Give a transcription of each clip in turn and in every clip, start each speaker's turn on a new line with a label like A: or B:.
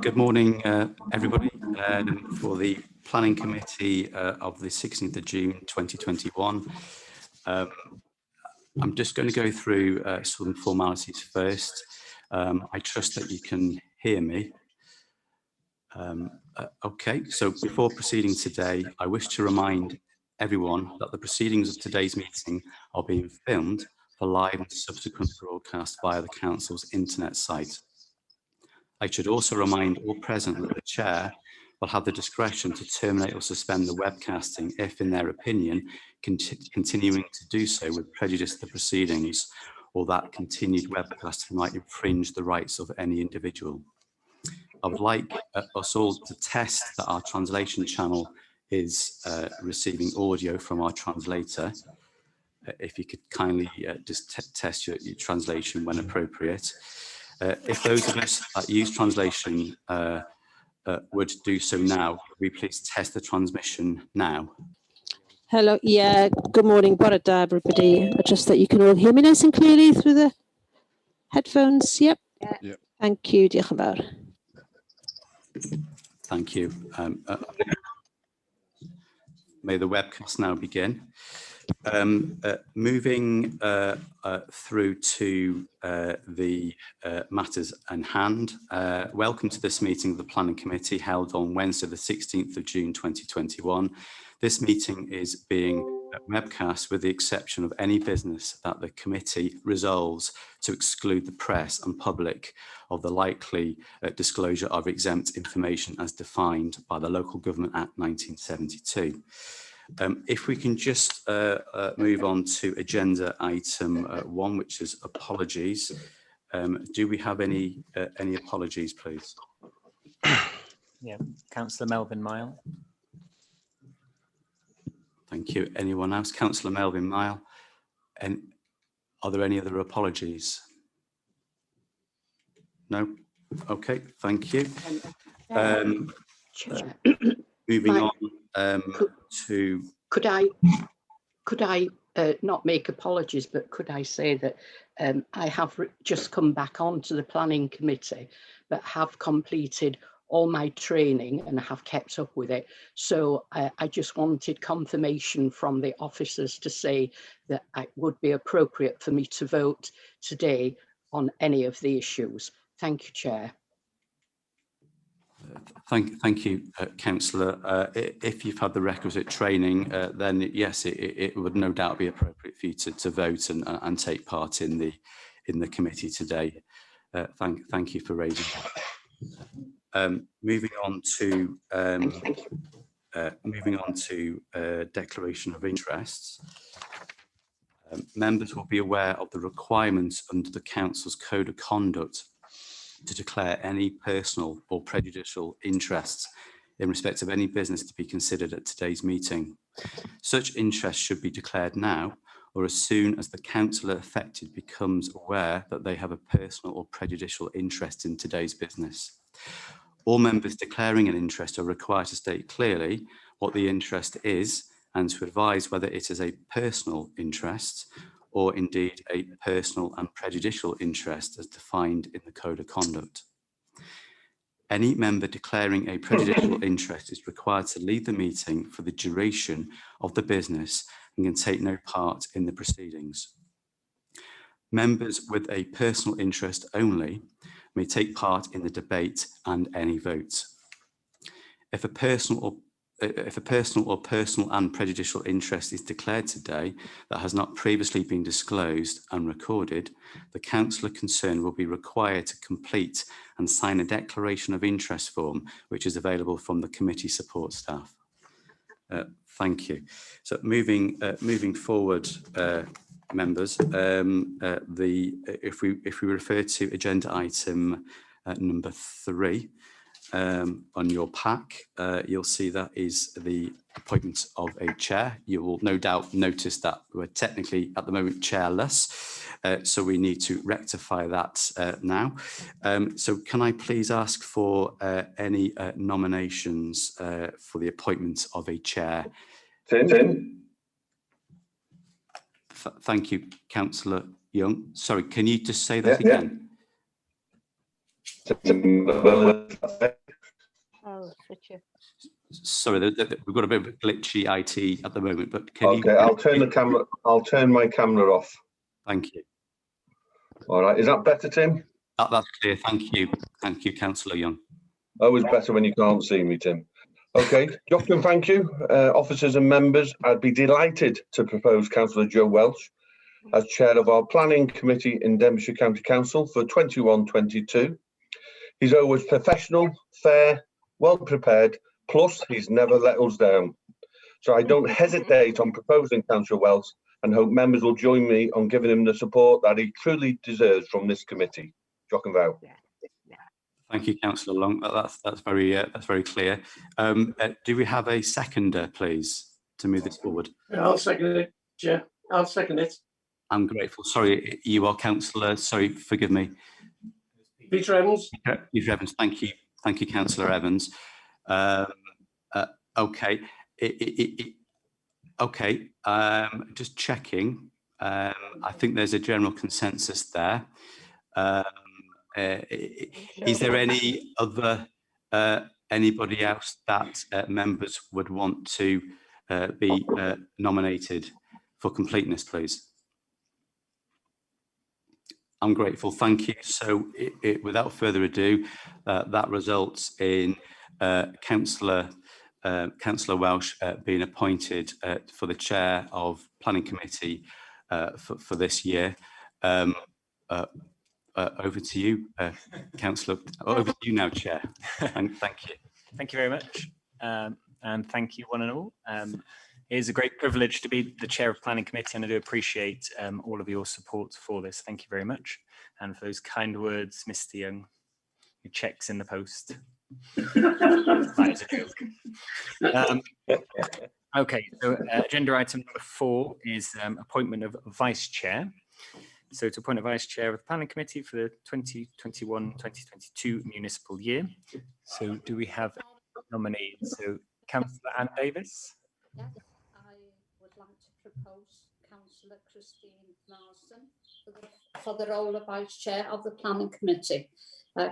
A: Good morning, everybody, for the Planning Committee of the 16th of June 2021. I'm just going to go through some formalities first. I trust that you can hear me. Okay, so before proceeding today, I wish to remind everyone that the proceedings of today's meeting are being filmed for live and subsequent broadcast via the Council's internet site. I should also remind all present that the Chair will have the discretion to terminate or suspend the webcasting if, in their opinion, continuing to do so would prejudice the proceedings or that continued webcast might infringe the rights of any individual. I would like us all to test that our translation channel is receiving audio from our translator. If you could kindly just test your translation when appropriate. If those of us that use translation would do so now, could we please test the transmission now?
B: Hello, yeah, good morning, bore da everybody. Just that you can all hear me nice and clearly through the headphones. Yep. Yep. Thank you, diolch yn fawr.
A: Thank you. May the webcast now begin. Moving through to the matters in hand. Welcome to this meeting of the Planning Committee held on Wednesday the 16th of June 2021. This meeting is being webcast with the exception of any business that the committee resolves to exclude the press and public of the likely disclosure of exempt information as defined by the Local Government Act 1972. If we can just move on to agenda item 1, which is apologies. Do we have any apologies, please?
C: Yeah, Councillor Melvin Mile.
A: Thank you. Anyone else? Councillor Melvin Mile. And are there any other apologies? No? Okay, thank you. Moving on to...
D: Could I not make apologies, but could I say that I have just come back onto the Planning Committee, but have completed all my training and have kept up with it. So I just wanted confirmation from the officers to say that it would be appropriate for me to vote today on any of the issues. Thank you, Chair.
A: Thank you, Councillor. If you've had the requisite training, then yes, it would no doubt be appropriate for you to vote and take part in the committee today. Thank you for raising that. Moving on to declaration of interests. Members will be aware of the requirements under the Council's Code of Conduct to declare any personal or prejudicial interests in respect of any business to be considered at today's meeting. Such interests should be declared now or as soon as the councillor affected becomes aware that they have a personal or prejudicial interest in today's business. All members declaring an interest are required to state clearly what the interest is and to advise whether it is a personal interest or indeed a personal and prejudicial interest as defined in the Code of Conduct. Any member declaring a prejudicial interest is required to leave the meeting for the duration of the business and can take no part in the proceedings. Members with a personal interest only may take part in the debate and any votes. If a personal or personal and prejudicial interest is declared today that has not previously been disclosed and recorded, the councillor concerned will be required to complete and sign a declaration of interest form, which is available from the committee support staff. Thank you. So moving forward, members, if we refer to agenda item number 3. On your pack, you'll see that is the appointment of a chair. You will no doubt notice that we're technically at the moment chairless, so we need to rectify that now. So can I please ask for any nominations for the appointment of a chair?
E: Tim.
A: Thank you, Councillor Young. Sorry, can you just say that again?
B: Oh, switcher.
A: Sorry, we've got a bit of a glitchy IT at the moment, but can you?
E: Okay, I'll turn the camera. I'll turn my camera off.
A: Thank you.
E: All right, is that better, Tim?
A: That's clear. Thank you. Thank you, Councillor Young.
E: Always better when you can't see me, Tim. Okay, Jochen, thank you. Officers and members, I'd be delighted to propose Councillor Joe Welsh as chair of our planning committee in Denbighshire County Council for 21-22. He's always professional, fair, well prepared, plus he's never let us down. So I don't hesitate on proposing Councillor Welsh and hope members will join me on giving him the support that he truly deserves from this committee. Jochen Vow.
A: Thank you, Councillor Long. That's very clear. Do we have a seconder, please, to move this forward?
F: I'll second it, Chair. I'll second it.
A: I'm grateful. Sorry, you are Councillor. Sorry, forgive me.
F: Peter Evans.
A: Peter Evans. Thank you. Thank you, Councillor Evans. Okay. Okay. Just checking. I think there's a general consensus there. Is there any other anybody else that members would want to be nominated for completeness, please? I'm grateful. Thank you. So, without further ado, that results in Councillor Welsh being appointed for the chair of Planning Committee for this year. Over to you, Councillor. Over to you now, Chair. Thank you.
C: Thank you very much. And thank you one and all. It is a great privilege to be the chair of Planning Committee, and I do appreciate all of your support for this. Thank you very much. And for those kind words, Mr. Young, your check's in the post. That is a joke. Okay, so agenda item number 4 is appointment of vice chair. So to appoint a vice chair of the Planning Committee for the 2021-2022 municipal year. So do we have nominees? So Councillor Anne Davis.
G: Yes, I would like to propose Councillor Christine Marsden for the role of Vice Chair of the Planning Committee.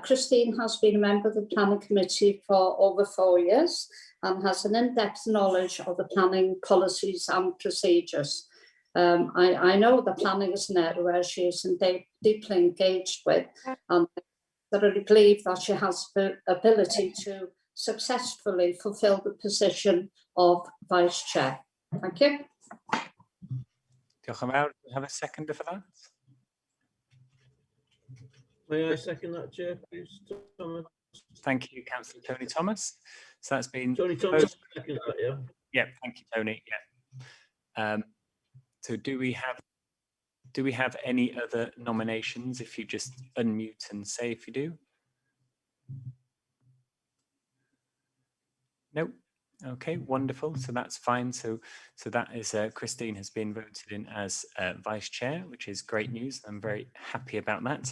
G: Christine has been a member of the Planning Committee for over 4 years and has an in-depth knowledge of the planning policies and procedures. I know the planning is an area where she is deeply engaged with, and I thoroughly believe that she has the ability to successfully fulfil the position of Vice Chair. Thank you.
C: Diolch yn fawr. Do you have a seconder for that?
F: May I second that, Chair, please, Thomas?
C: Thank you, Councillor Tony Thomas. So that's been
F: Tony Thomas, second that, yeah.
C: Yeah, thank you, Tony. Yeah. So do we have any other nominations? If you just unmute and say if you do. No. Okay, wonderful. So that's fine. So that is Christine has been voted in as vice chair, which is great news. I'm very happy about that.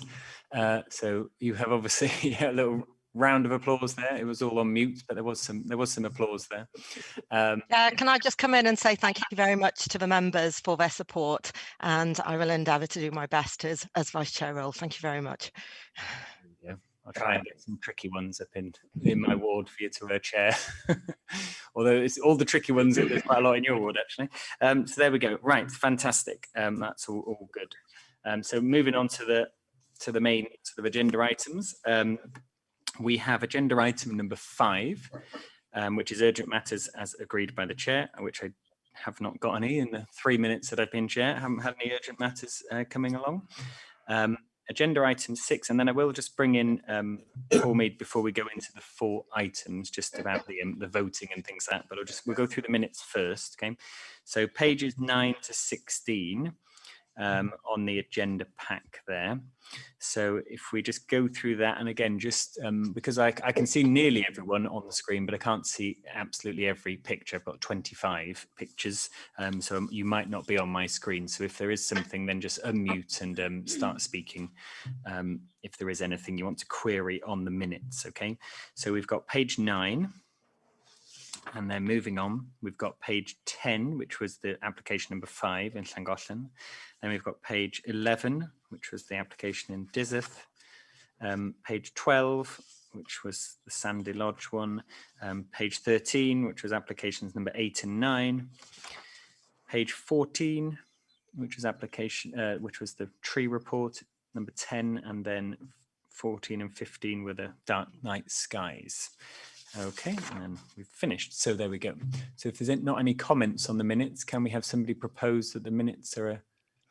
C: So you have obviously a little round of applause there. It was all on mute, but there was some applause there.
H: Can I just come in and say thank you very much to the members for their support, and I will endeavour to do my best as vice chair role. Thank you very much.
C: Yeah, I'll try and get some tricky ones up in my ward for you to chair. Although it's all the tricky ones, there's quite a lot in your ward actually. So there we go. Right, fantastic. That's all good. So moving on to the main sort of agenda items. We have agenda item number 5, which is urgent matters as agreed by the chair, which I have not got any in the 3 minutes that I've been chair. I haven't had any urgent matters coming along. Agenda item 6, and then I will just bring in for me before we go into the 4 items, just about the voting and things like that. But we'll go through the minutes first. Okay, so pages 9 to 16 on the agenda pack there. So if we just go through that, and again, just because I can see nearly everyone on the screen, but I can't see absolutely every picture. I've got 25 pictures, so you might not be on my screen. So if there is something, then just unmute and start speaking if there is anything you want to query on the minutes. Okay, so we've got page 9. And then moving on, we've got page 10, which was the application number 5 in Llangollen. Then we've got page 11, which was the application in DYSERTH. Page 12, which was the Sandy Lodge one. Page 13, which was applications number 8 and 9. Page 14, which was which was the tree report, number 10, and then 14 and 15 were the dark night skies. Okay, and then we've finished. So there we go. So if there's not any comments on the minutes, can we have somebody propose that the minutes are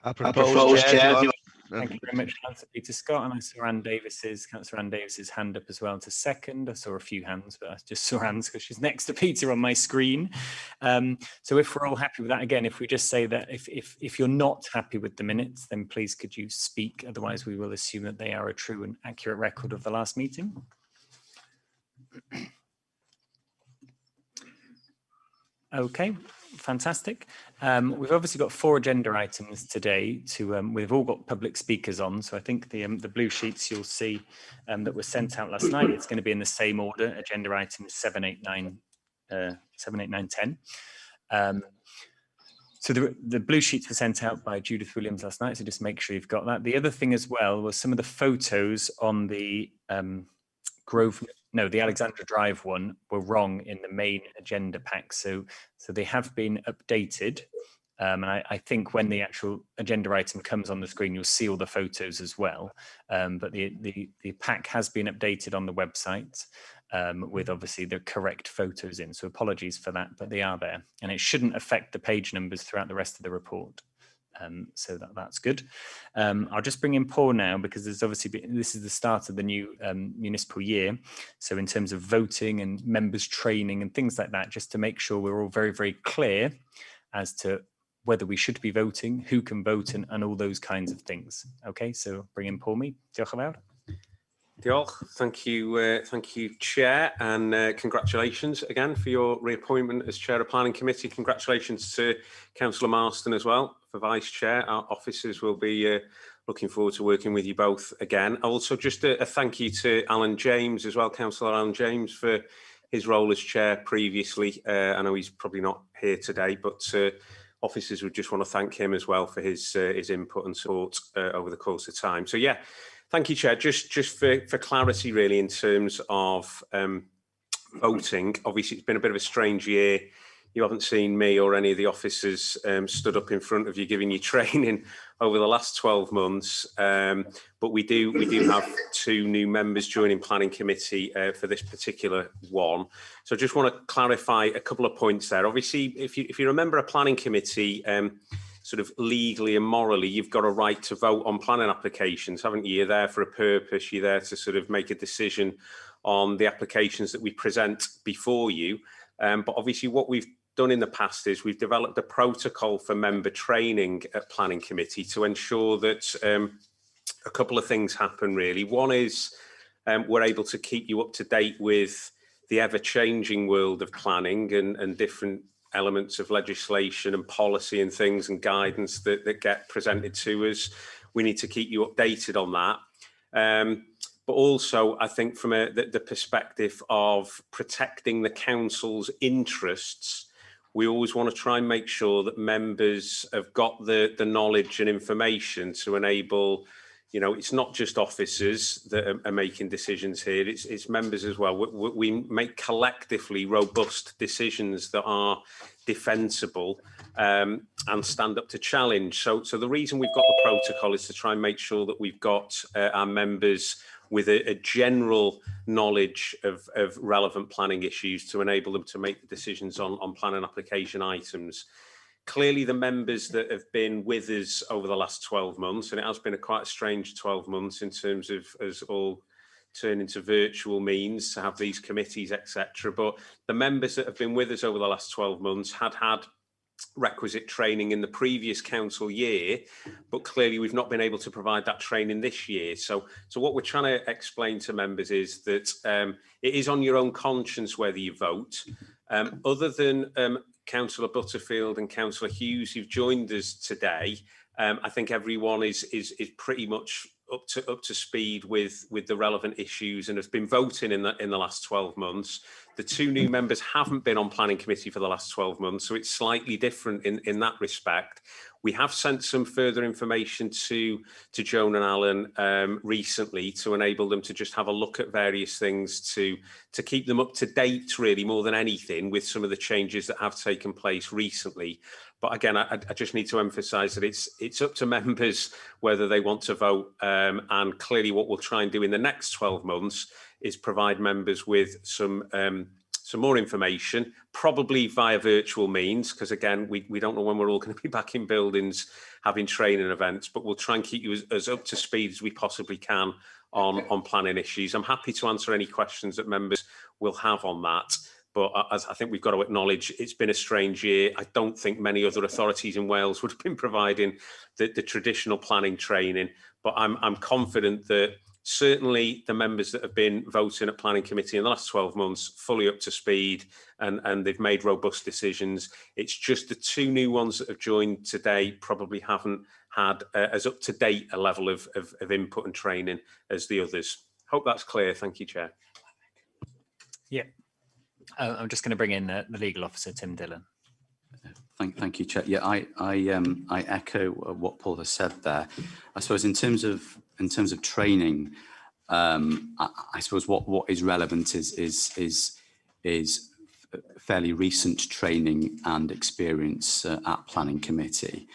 I: I propose, Chair.
C: Thank you very much, Councillor Peter Scott. And I saw Councillor Ann Davis's hand up as well to second. I saw a few hands, but I just saw Anne's because she's next to Peter on my screen. So if we're all happy with that, again, if we just say that if you're not happy with the minutes, then please could you speak? Otherwise, we will assume that they are a true and accurate record of the last meeting. Okay, fantastic. We've obviously got 4 agenda items today we've all got public speakers on. So I think the blue sheets you'll see that were sent out last night, it's going to be in the same order, agenda items 7, 8, 9, 10. So the blue sheets were sent out by Judith Williams last night. So just make sure you've got that. The other thing as well was some of the photos on the the Alexandra Drive one were wrong in the main agenda pack. So they have been updated. And I think when the actual agenda item comes on the screen, you'll see all the photos as well. But the pack has been updated on the website with obviously the correct photos in. So apologies for that, but they are there. And it shouldn't affect the page numbers throughout the rest of the report. So that's good. I'll just bring in Paul now because there's obviously this is the start of the new municipal year. So in terms of voting and members training and things like that, just to make sure we're all very, very clear as to whether we should be voting, who can vote and all those kinds of things. Okay, so bring in Paul me. Diolch yn fawr.
J: Diolch. Thank you, Chair, and congratulations again for your reappointment as Chair of Planning Committee. Congratulations to Councillor Marston as well for Vice Chair. Our officers will be looking forward to working with you both again. Also, just a thank you to Alan James as well, Councillor Alan James, for his role as Chair previously. I know he's probably not here today, but officers would just want to thank him as well for his input and support over the course of time. So yeah. Thank you, Chair. Just for clarity, really, in terms of voting, obviously it's been a bit of a strange year. You haven't seen me or any of the officers stood up in front of you giving you training over the last 12 months. But we do have 2 new members joining Planning Committee for this particular one. So I just want to clarify a couple of points there. Obviously, if you remember a Planning Committee, sort of legally and morally, you've got a right to vote on planning applications, haven't you? You're there for a purpose. You're there to sort of make a decision on the applications that we present before you. But obviously what we've done in the past is we've developed a protocol for member training at Planning Committee to ensure that a couple of things happen, really. One is we're able to keep you up to date with the ever-changing world of planning and different elements of legislation and policy and things and guidance that get presented to us. We need to keep you updated on that. But also, I think from the perspective of protecting the council's interests, we always want to try and make sure that members have got the knowledge and information to enable, it's not just officers that are making decisions here, it's members as well. We make collectively robust decisions that are defensible and stand up to challenge. So the reason we've got the protocol is to try and make sure that we've got our members with a general knowledge of relevant planning issues to enable them to make the decisions on planning application items. Clearly, the members that have been with us over the last 12 months, and it has been quite a strange 12 months in terms of us all turning to virtual means to have these committees, etc. But the members that have been with us over the last 12 months had requisite training in the previous council year, but clearly we've not been able to provide that training this year. So what we're trying to explain to members is that it is on your own conscience whether you vote. Other than Councillor Butterfield and Councillor Hughes, who've joined us today, I think everyone is pretty much up to speed with the relevant issues and has been voting in the last 12 months. The 2 new members haven't been on Planning Committee for the last 12 months, so it's slightly different in that respect. We have sent some further information to Joan and Alan recently to enable them to just have a look at various things to keep them up to date, really, more than anything, with some of the changes that have taken place recently. But again, I just need to emphasise that it's up to members whether they want to vote. And clearly what we'll try and do in the next 12 months is provide members with some more information, probably via virtual means, because again, we don't know when we're all going to be back in buildings having training events, but we'll try and keep you as up to speed as we possibly can on planning issues. I'm happy to answer any questions that members will have on that. But as I think we've got to acknowledge, it's been a strange year. I don't think many other authorities in Wales would have been providing the traditional planning training, but I'm confident that certainly the members that have been voting at planning committee in the last 12 months, fully up to speed, and they've made robust decisions. It's just the 2 new ones that have joined today probably haven't had as up to date a level of input and training as the others. Hope that's clear. Thank you, Chair.
C: Yeah. I'm just going to bring in the legal officer, Tim Dillon.
A: Thank you, Chair. Yeah, I echo what Paul has said there. I suppose in terms of training, I suppose what is relevant is fairly recent training and experience at planning committee,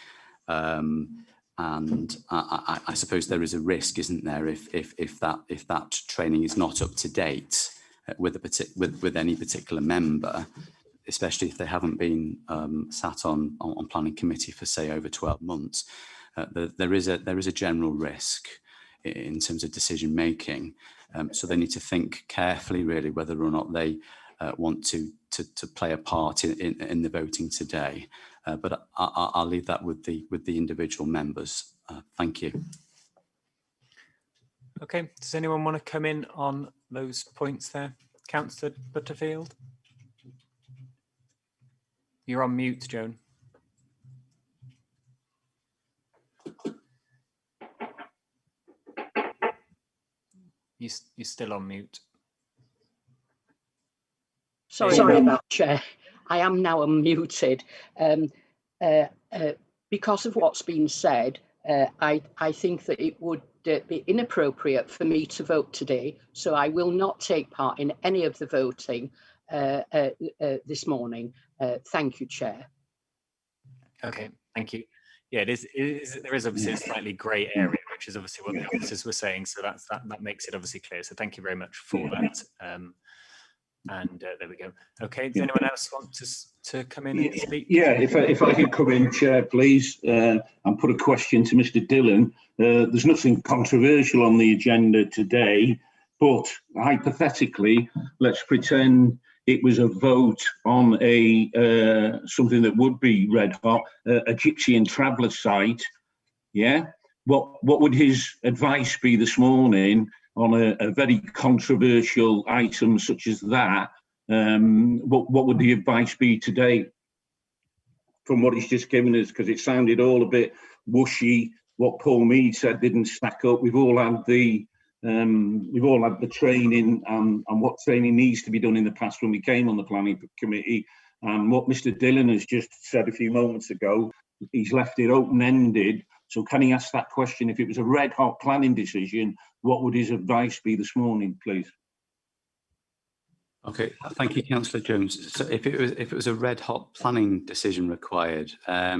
A: and I suppose there is a risk, isn't there, if that training is not up to date with any particular member, especially if they haven't been sat on planning committee for, say, over 12 months. There is a general risk in terms of decision making. So they need to think carefully, really, whether or not they want to play a part in the voting today. But I'll leave that with the individual members. Thank you.
C: Okay, does anyone want to come in on those points there? Councillor Butterfield? You're on mute, Joan. You're still on mute.
D: Sorry about that, Chair. I am now unmuted. Because of what's been said, I think that it would be inappropriate for me to vote today, so I will not take part in any of the voting this morning. Thank you, Chair.
C: Okay, thank you. Yeah, there is obviously a slightly grey area, which is obviously what the officers were saying, so that makes it obviously clear. So thank you very much for that. And there we go. Okay, does anyone else want to come in and speak?
I: Yeah, if I could come in, Chair, please, and put a question to Mr. Dillon. There's nothing controversial on the agenda today, but hypothetically, let's pretend it was a vote on something that would be red hot, a gypsy and traveller site. Yeah, what would his advice be this morning on a very controversial item such as that? What would the advice be today from what he's just given us? Because it sounded all a bit whooshy. What Paul Mead said didn't stack up. We've all had the training and what training needs to be done in the past when we came on the planning committee. And what Mr. Dillon has just said a few moments ago, he's left it open-ended. So can he ask that question? If it was a red hot planning decision, what would his advice be this morning, please?
A: Okay, thank you, Councillor Jones. So if it was a red hot planning decision required, well,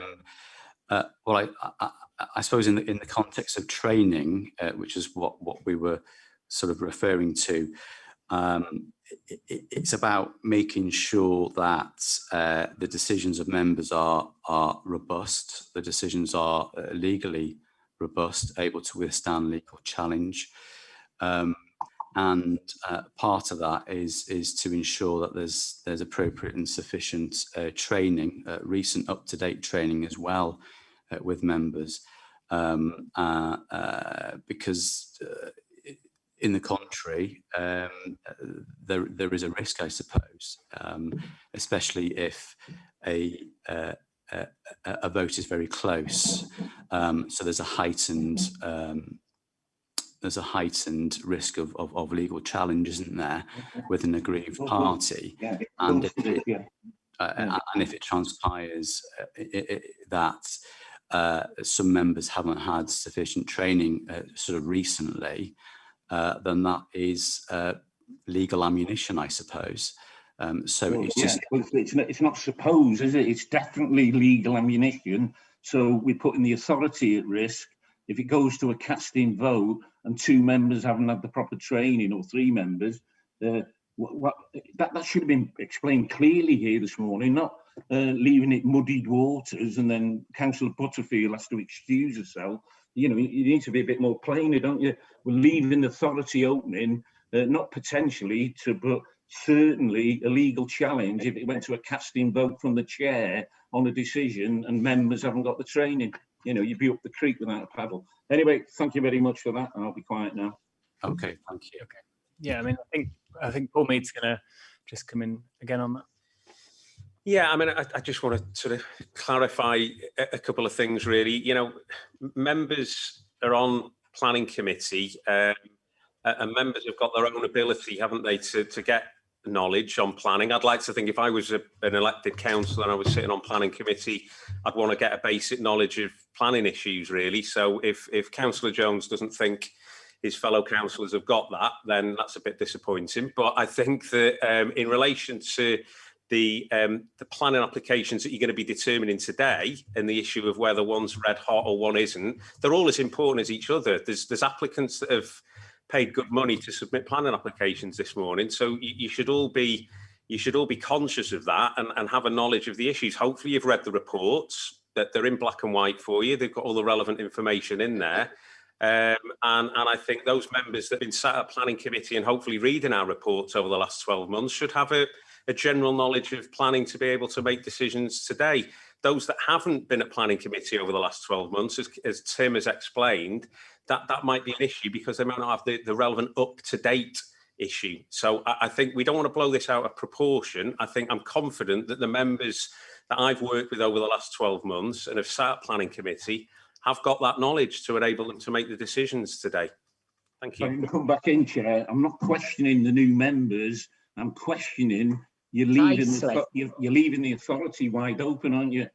A: I suppose in the context of training, which is what we were sort of referring to, it's about making sure that the decisions of members are robust, the decisions are legally robust, able to withstand legal challenge, and part of that is to ensure that there's appropriate and sufficient training, recent up-to-date training as well with members, because in the contrary, there is a risk, I suppose, especially if a vote is very close. So there's a heightened risk of legal challenge, isn't there, with an aggrieved party, and if it transpires that some members haven't had sufficient training sort of recently, then that is legal ammunition, I suppose. So
I: Well,
A: it's
I: yeah,
A: just...
I: it's not suppose, is it? It's definitely legal ammunition. So we're putting the authority at risk. If it goes to a casting vote and 2 members haven't had the proper training, or 3 members, that should have been explained clearly here this morning, not leaving it muddied waters and then Councillor Butterfield has to excuse herself. You know, you need to be a bit more plainer, don't you? We're leaving the authority opening, not potentially to, but certainly a legal challenge if it went to a casting vote from the chair on a decision and members haven't got the training. You know, you'd be up the creek without a paddle. Anyway, thank you very much for that. I'll be quiet now.
A: Okay, thank you.
C: Okay. Yeah, I mean, I think Paul Mead's going to just come in again on that.
J: Yeah, I mean, I just want to sort of clarify a couple of things, really. You know, members are on planning committee, and members have got their own ability, haven't they, to get knowledge on planning. I'd like to think if I was an elected councillor and I was sitting on planning committee, I'd want to get a basic knowledge of planning issues, really. So if Councillor Jones doesn't think his fellow councillors have got that, then that's a bit disappointing. But I think that in relation to the planning applications that you're going to be determining today, and the issue of whether one's red hot or one isn't, they're all as important as each other. There's applicants that have paid good money to submit planning applications this morning, so you should all be conscious of that and have a knowledge of the issues. Hopefully you've read the reports, that they're in black and white for you. They've got all the relevant information in there. And I think those members that have been sat at planning committee and hopefully reading our reports over the last 12 months should have a general knowledge of planning to be able to make decisions today. Those that haven't been at planning committee over the last 12 months, as Tim has explained, that might be an issue because they might not have the relevant up-to-date issue. So I think we don't want to blow this out of proportion. I think I'm confident that the members that I've worked with over the last 12 months and have sat at planning committee have got that knowledge to enable them to make the decisions today. Thank you.
I: I can come back in, Chair. I'm not questioning the new members. I'm questioning you're leaving the authority wide open, aren't you?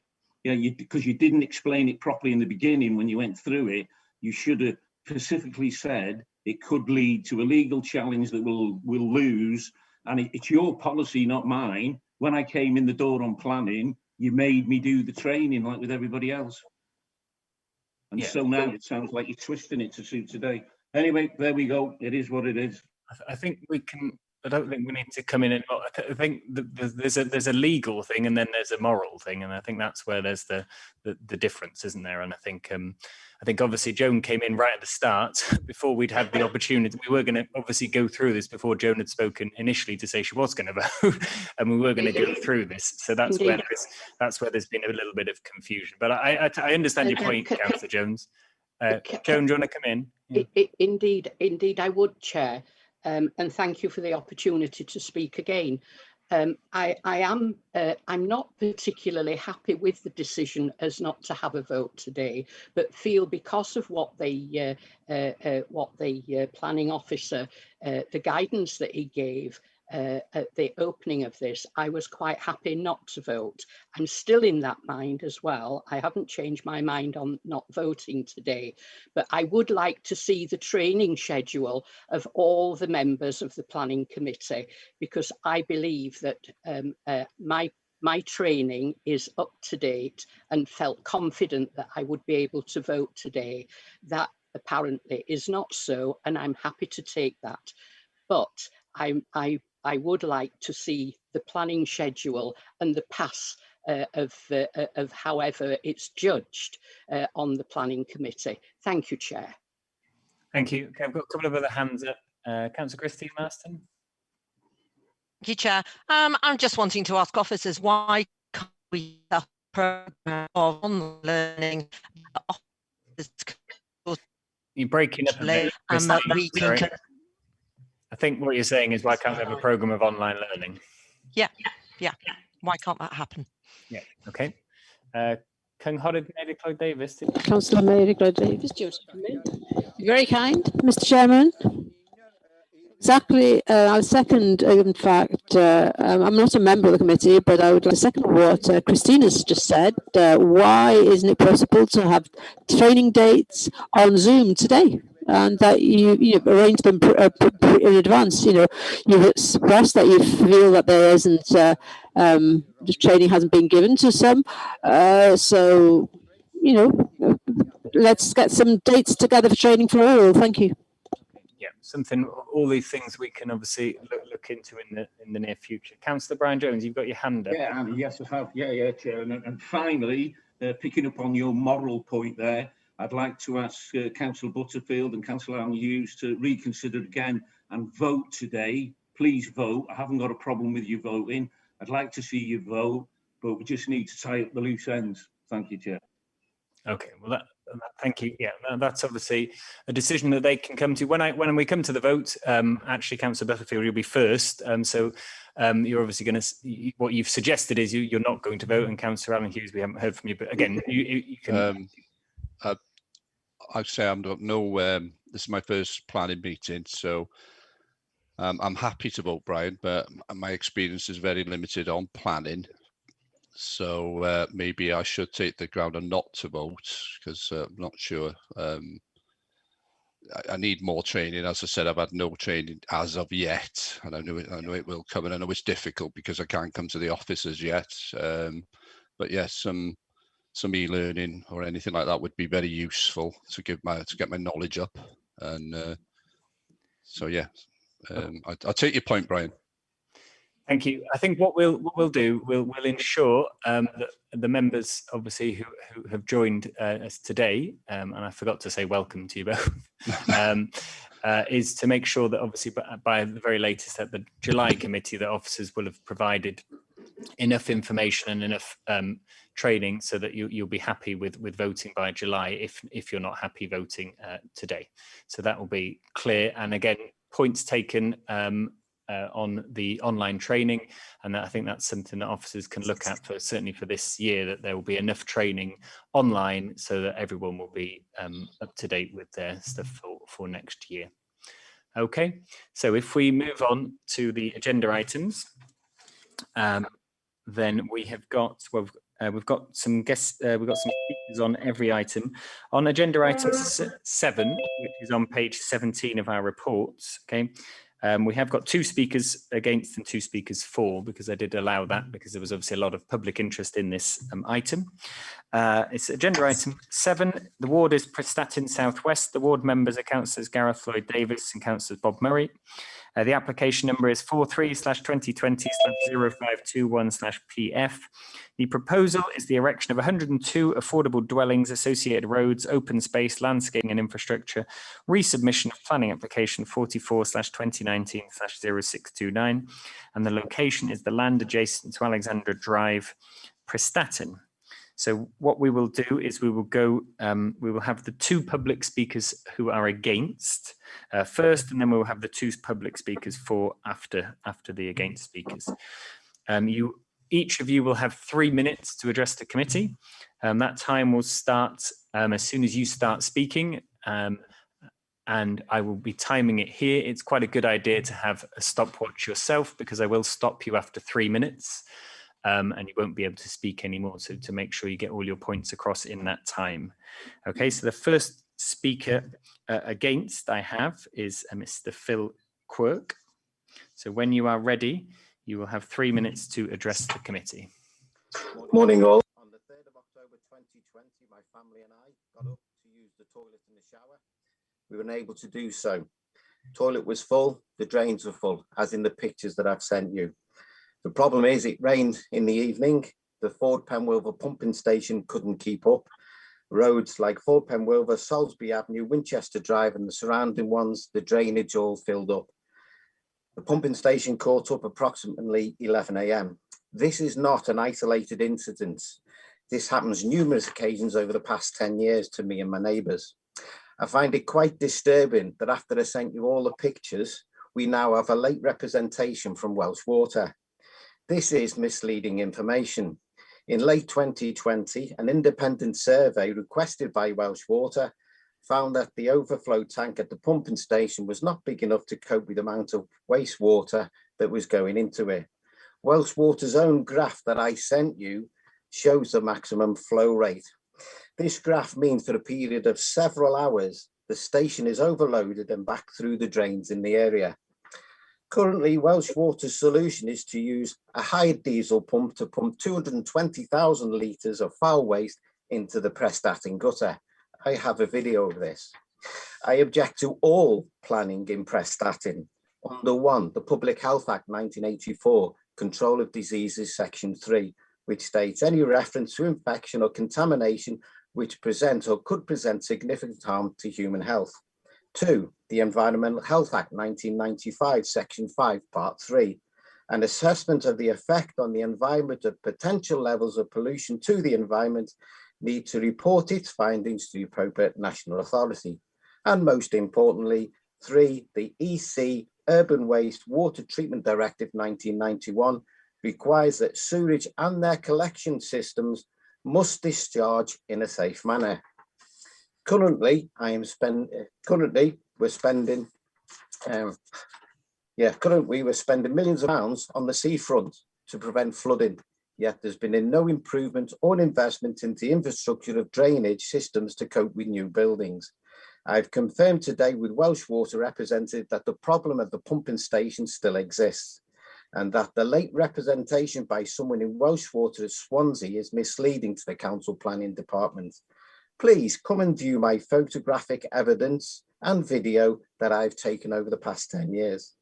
I: Yeah, because you didn't explain it properly in the beginning when you went through it. You should have specifically said it could lead to a legal challenge that we'll lose, and it's your policy, not mine. When I came in the door on planning, you made me do the training like with everybody else. And yeah, so now it sounds like you're twisting it to suit today. Anyway, there we go. It is what it is.
C: I think we can. I don't think we need to come in and. I think there's a legal thing and then there's a moral thing, and I think that's where there's the difference, isn't there? And I think obviously Joan came in right at the start before we'd had the opportunity. We were going to obviously go through this before Joan had spoken initially to say she was going to vote, and we were going to go through this. So that's where there's been a little bit of confusion. But I understand your point, Councillor Jones. Joan, do you want to come in? Yeah.
D: Indeed, I would, Chair. And thank you for the opportunity to speak again. I'm not particularly happy with the decision as not to have a vote today, but feel because of what the planning officer, the guidance that he gave at the opening of this, I was quite happy not to vote. I'm still in that mind as well. I haven't changed my mind on not voting today, but I would like to see the training schedule of all the members of the planning committee, because I believe that my training is up to date and felt confident that I would be able to vote today. That apparently is not so, and I'm happy to take that. But I would like to see the planning schedule and the pass of however it's judged on the planning committee. Thank you, Chair.
C: Thank you. Okay, I've got a couple of other hands up. Councillor Christine Marston.
H: Thank you, Chair. I'm just wanting to ask officers, why can't we have a programme of online learning?
C: You're breaking up a bit. Sorry. I think what you're saying is, why can't we have a programme of online learning?
H: Yeah. Why can't that happen?
C: Yeah, okay. Cynghorydd Mary Clwyd Davies.
B: Councillor Mary Clwyd Davies, do you want to come in? Very kind, Mr. Chairman. Exactly. I'll second, in fact, I'm not a member of the committee, but I would like to second what Christina's just said. Why isn't it possible to have training dates on Zoom today? And that you arrange them in advance. You know, you've expressed that you feel that there isn't, the training hasn't been given to some. So, you know, let's get some dates together for training for all. Thank you.
C: Yeah, something. All these things we can obviously look into in the near future. Councillor Brian Jones, you've got your hand up.
I: Yeah, yes, I have. Yeah, Chair. And finally, picking up on your moral point there, I'd like to ask Councillor Butterfield and Councillor Allen Hughes to reconsider again and vote today. Please vote. I haven't got a problem with you voting. I'd like to see you vote, but we just need to tie up the loose ends. Thank you, Chair.
C: Okay, well, thank you. Yeah, that's obviously a decision that they can come to. When we come to the vote, actually, Councillor Butterfield, you'll be first. So you're obviously going to, what you've suggested is you're not going to vote, and Councillor Allen Hughes, we haven't heard from you, but again, you can.
K: I'd say I'm no. This is my first planning meeting, so I'm happy to vote, Brian, but my experience is very limited on planning. So maybe I should take the ground and not to vote, because I'm not sure. I need more training. As I said, I've had no training as of yet, and I know it will come, and I know it's difficult because I can't come to the offices yet. But yes, some e-learning or anything like that would be very useful to get my knowledge up. And so yeah, I'll take your point, Brian.
C: Thank you. I think what we'll do, we'll ensure that the members, obviously, who have joined us today, and I forgot to say welcome to you both, is to make sure that obviously by the very latest at the July committee, that officers will have provided enough information and enough training so that you'll be happy with voting by July if you're not happy voting today. So that will be clear. And again, points taken on the online training, and I think that's something that officers can look at for certainly for this year, that there will be enough training online so that everyone will be up to date with their stuff for next year. Okay, so if we move on to the agenda items, then we have got, well, we've got some guests, we've got some speakers on every item. On agenda item 7, which is on page 17 of our reports, okay, we have got 2 speakers against and 2 speakers for, because I did allow that because there was obviously a lot of public interest in this item. It's agenda item 7. The ward is Prestatyn South West. The ward members are councillors Gareth Lloyd Davis and councillors Bob Murray. The application number is 43/2020/0521/PF. The proposal is the erection of 102 affordable dwellings, associated roads, open space, landscaping and infrastructure, resubmission of planning application 44/2019/0629, and the location is the land adjacent to Alexandra Drive, Prestatyn. So what we will do is we will have the 2 public speakers who are against first, and then we'll have the 2 public speakers for after the against speakers. Each of you will have 3 minutes to address the committee. That time will start as soon as you start speaking, and I will be timing it here. It's quite a good idea to have a stopwatch yourself, because I will stop you after 3 minutes. And you won't be able to speak anymore, so to make sure you get all your points across in that time. Okay, so the first speaker against I have is Mr. Phil Quirk. So when you are ready, you will have 3 minutes to address the committee.
L: Morning all. On the 3rd of October 2020, my family and I got up to use the toilet and the shower. We were unable to do so. Toilet was full, the drains were full, as in the pictures that I've sent you. The problem is it rained in the evening. The Ford Penwilver pumping station couldn't keep up. Roads like Ford Penwilver, Salisbury Avenue, Winchester Drive and the surrounding ones, the drainage all filled up. The pumping station caught up approximately 11 AM. This is not an isolated incident. This happens numerous occasions over the past 10 years to me and my neighbours. I find it quite disturbing that after I sent you all the pictures, we now have a late representation from Welsh Water. This is misleading information. In late 2020, an independent survey requested by Welsh Water found that the overflow tank at the pumping station was not big enough to cope with the amount of wastewater that was going into it. Welsh Water's own graph that I sent you shows the maximum flow rate. This graph means for a period of several hours, the station is overloaded and back through the drains in the area. Currently, Welsh Water's solution is to use a hired diesel pump to pump 220,000 litres of foul waste into the Prestatyn gutter. I have a video of this. I object to all planning in Prestatyn. Under 1, the Public Health Act 1984, Control of Diseases, Section 3, which states any reference to infection or contamination which present or could present significant harm to human health. 2, the Environmental Health Act 1995, Section 5, Part 3, an assessment of the effect on the environment of potential levels of pollution to the environment need to report its findings to the appropriate national authority. And most importantly, 3, the EC Urban Waste Water Treatment Directive 1991 requires that sewage and their collection systems must discharge in a safe manner. Currently, we're spending millions of pounds on the seafront to prevent flooding, yet there's been no improvement or investment into the infrastructure of drainage systems to cope with new buildings. I've confirmed today with Welsh Water representative that the problem at the pumping station still exists, and that the late representation by someone in Welsh Water at Swansea is misleading to the council planning department. Please come and view my photographic evidence and video that I've taken over the past 10 years.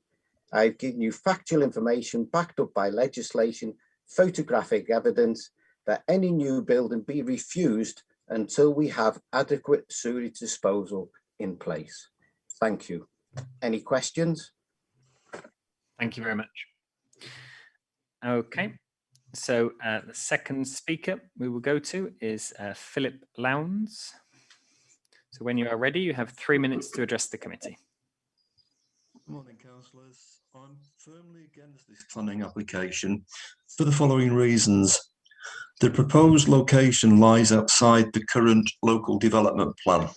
L: I've given you factual information backed up by legislation, photographic evidence that any new building be refused until we have adequate sewage disposal in place. Thank you. Any questions?
C: Thank you very much. Okay, so the second speaker we will go to is Philip Lowndes. So when you are ready, you have 3 minutes to address the committee.
M: Good morning, councillors. I'm firmly against this planning application for the following reasons. The proposed location lies outside the current local development plan.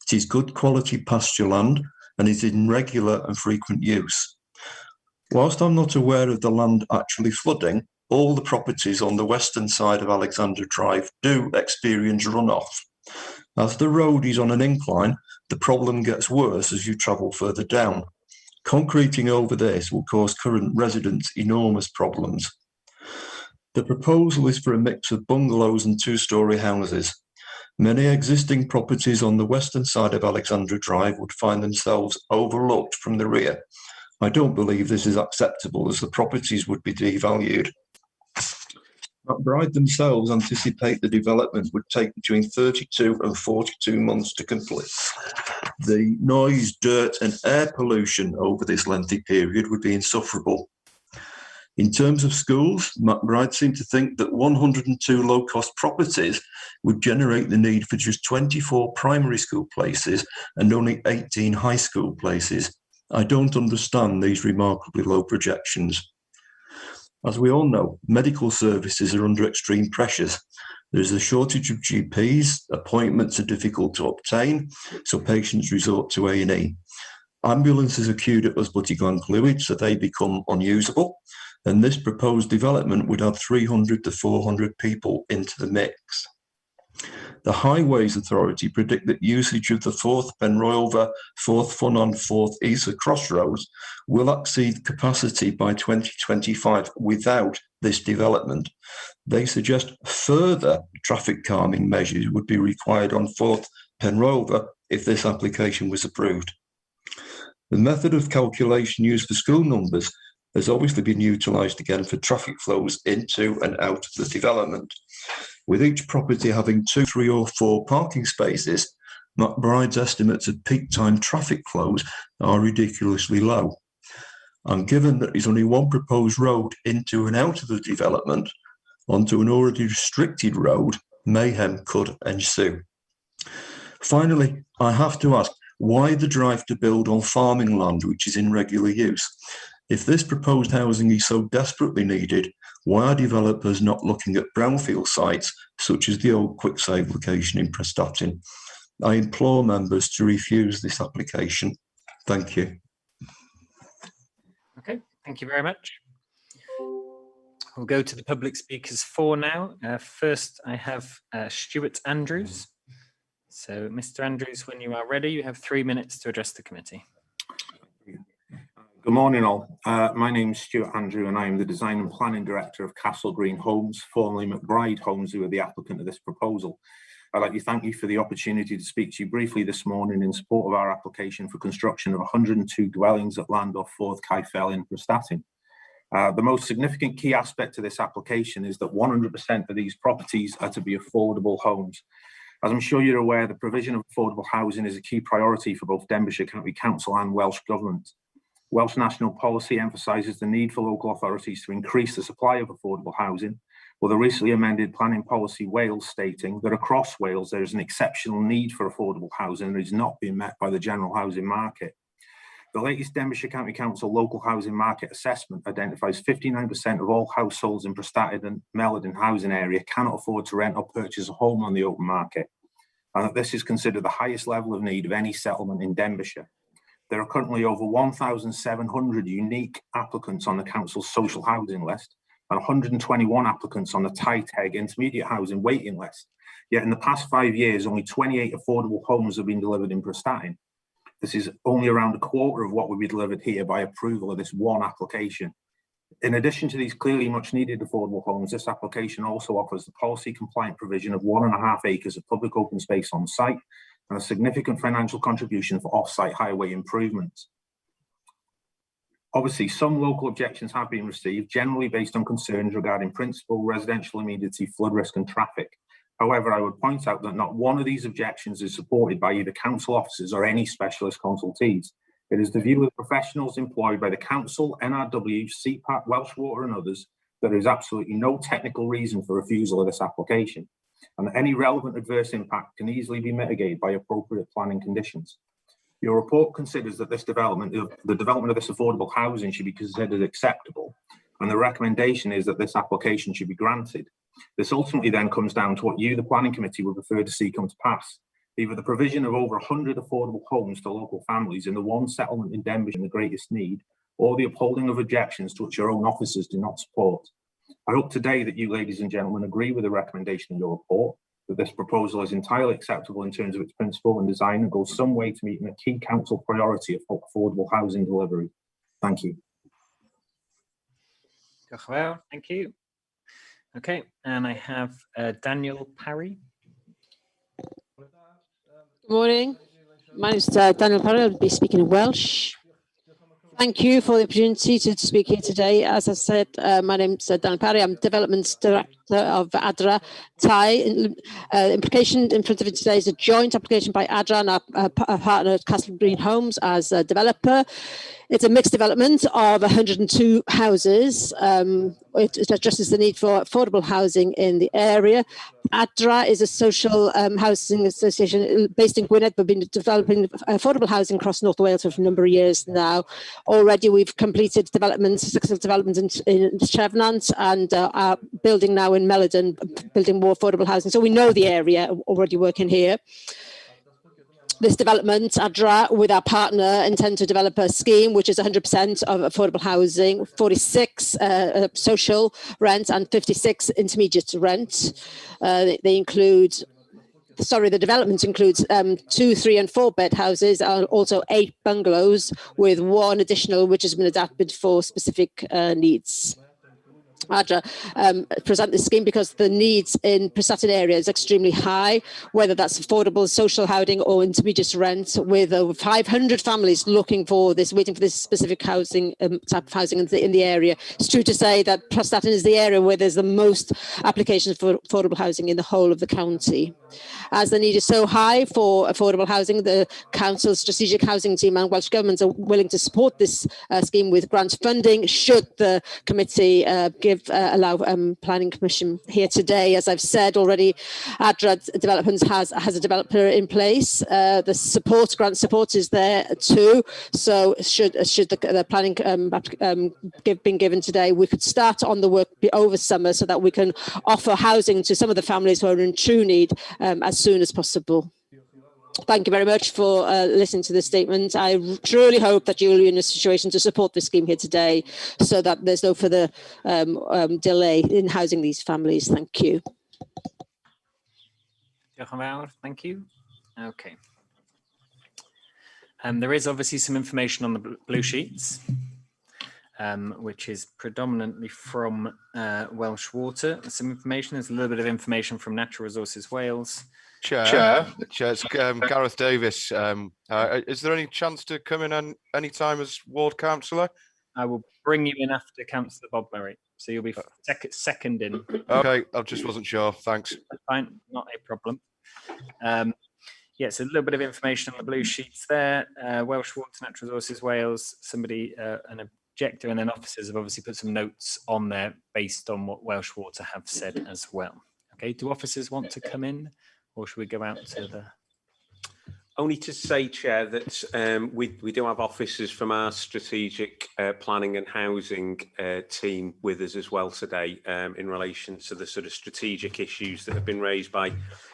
M: It is good quality pasture land and is in regular and frequent use. Whilst I'm not aware of the land actually flooding, all the properties on the western side of Alexandra Drive do experience runoff. As the road is on an incline, the problem gets worse as you travel further down. Concreting over this will cause current residents enormous problems. The proposal is for a mix of bungalows and two-storey houses. Many existing properties on the western side of Alexandra Drive would find themselves overlooked from the rear. I don't believe this is acceptable as the properties would be devalued. McBride themselves anticipate the development would take between 32 and 42 months to complete. The noise, dirt and air pollution over this lengthy period would be insufferable. In terms of schools, McBride seem to think that 102 low-cost properties would generate the need for just 24 primary school places and only 18 high school places. I don't understand these remarkably low projections. As we all know, medical services are under extreme pressures. There's a shortage of GPs, appointments are difficult to obtain, so patients resort to A&E. Ambulances are queued at Ysbyty Clwyd, so they become unusable, and this proposed development would add 300 to 400 people into the mix. The Highways Authority predict that usage of the 4th Penrhylfa, 4th Ffynnon, 4th Isa crossroads will exceed capacity by 2025 without this development. They suggest further traffic calming measures would be required on 4th Penrhylfa if this application was approved. The method of calculation used for school numbers has obviously been utilised again for traffic flows into and out of the development. With each property having 2, 3 or 4 parking spaces, McBride's estimates of peak time traffic flows are ridiculously low. And given that there's only one proposed road into and out of the development, onto an already restricted road, mayhem could ensue. Finally, I have to ask, why the drive to build on farming land which is in regular use? If this proposed housing is so desperately needed, why are developers not looking at brownfield sites such as the old quick save location in Prestatyn? I implore members to refuse this application. Thank you.
C: Okay, thank you very much. We'll go to the public speakers for now. First, I have Stuart Andrews. So, Mr. Andrews, when you are ready, you have 3 minutes to address the committee.
N: Good morning all. My name is Stuart Andrew and I am the Design and Planning Director of Castle Green Homes, formerly McBride Homes, who are the applicant of this proposal. I'd like to thank you for the opportunity to speak to you briefly this morning in support of our application for construction of 102 dwellings at Landorf Forth Caethfell in Prestatyn. The most significant key aspect to this application is that 100% of these properties are to be affordable homes. As I'm sure you're aware, the provision of affordable housing is a key priority for both Denbighshire County Council and Welsh Government. Welsh national policy emphasises the need for local authorities to increase the supply of affordable housing, with a recently amended planning policy Wales stating that across Wales there is an exceptional need for affordable housing that is not being met by the general housing market. The latest Denbighshire County Council local housing market assessment identifies 59% of all households in Prestatyn and Melodin housing area cannot afford to rent or purchase a home on the open market, and that this is considered the highest level of need of any settlement in Denbighshire. There are currently over 1,700 unique applicants on the council's social housing list and 121 applicants on the TITEG intermediate housing waiting list. Yet in the past 5 years, only 28 affordable homes have been delivered in Prestatyn. This is only around a quarter of what will be delivered here by approval of this one application. In addition to these clearly much needed affordable homes, this application also offers the policy compliant provision of 1.5 acres of public open space on site and a significant financial contribution for off-site highway improvements. Obviously, some local objections have been received, generally based on concerns regarding principal, residential immediacy, flood risk and traffic. However, I would point out that not one of these objections is supported by either council officers or any specialist consultees. It is the view of the professionals employed by the council, NRW, CPAT, Welsh Water and others that there is absolutely no technical reason for refusal of this application, and that any relevant adverse impact can easily be mitigated by appropriate planning conditions. Your report considers that the development of this affordable housing should be considered acceptable, and the recommendation is that this application should be granted. This ultimately then comes down to what you, the Planning Committee, would prefer to see come to pass. Either the provision of over 100 affordable homes to local families in the one settlement in Denbighshire in the greatest need, or the upholding of objections to which your own officers do not support. I hope today that you, ladies and gentlemen, agree with the recommendation in your report, that this proposal is entirely acceptable in terms of its principle and design and goes some way to meeting a key council priority of affordable housing delivery. Thank you.
C: Thank you. Okay, and I have Daniel Parry.
B: Good morning. My name is Daniel Parry. I'll be speaking in Welsh. Thank you for the opportunity to speak here today. As I said, my name is Daniel Parry. I'm Development Director of ADRA TAI. Implication in front of it today is a joint application by ADRA and our partner Castle Green Homes as a developer. It's a mixed development of 102 houses. It addresses the need for affordable housing in the area. ADRA is a social housing association based in Gwynedd, but been developing affordable housing across North Wales for a number of years now. Already we've completed successful development in Trefnant and are building now in Melodin, building more affordable housing. So we know the area, already working here. This development, ADRA, with our partner, intend to develop a scheme which is 100% of affordable housing, 46 social rent and 56 intermediate rent. The development includes 2, 3 and 4 bed houses and also 8 bungalows with 1 additional which has been adapted for specific needs. ADRA present this scheme because the needs in Prestatyn area is extremely high, whether that's affordable social housing or intermediate rent, with over 500 families looking for this, waiting for this specific housing type of housing in the area. It's true to say that Prestatyn is the area where there's the most applications for affordable housing in the whole of the county. As the need is so high for affordable housing, the council's strategic housing team and Welsh Government are willing to support this scheme with grant funding should the committee allow planning commission here today. As I've said already, ADRA Developments has a developer in place. The grant support is there too. So should the planning been given today, we could start on the work over summer so that we can offer housing to some of the families who are in true need as soon as possible. Thank you very much for listening to the statement. I truly hope that you'll be in a situation to support this scheme here today so that there's no further delay in housing these families. Thank you.
C: Thank you. Okay. There is obviously some information on the blue sheets, which is predominantly from Welsh Water. Some information, there's a little bit of information from Natural Resources Wales.
O: Chair, it's Gareth Davis. Is there any chance to come in on any time as ward councillor?
C: I will bring you in after Councillor Bob Murray, so you'll be second in.
O: Okay, I just wasn't sure. Thanks.
C: That's fine, not a problem. Yeah, so a little bit of information on the blue sheets there. Welsh Water, Natural Resources Wales, somebody, an objector, and then officers have obviously put some notes on there based on what Welsh Water have said as well. Okay, do officers want to come in? Or should we go out to the...
J: Only to say, Chair, that we do have officers from our strategic planning and housing team with us as well today in relation to the sort of strategic issues that have been raised by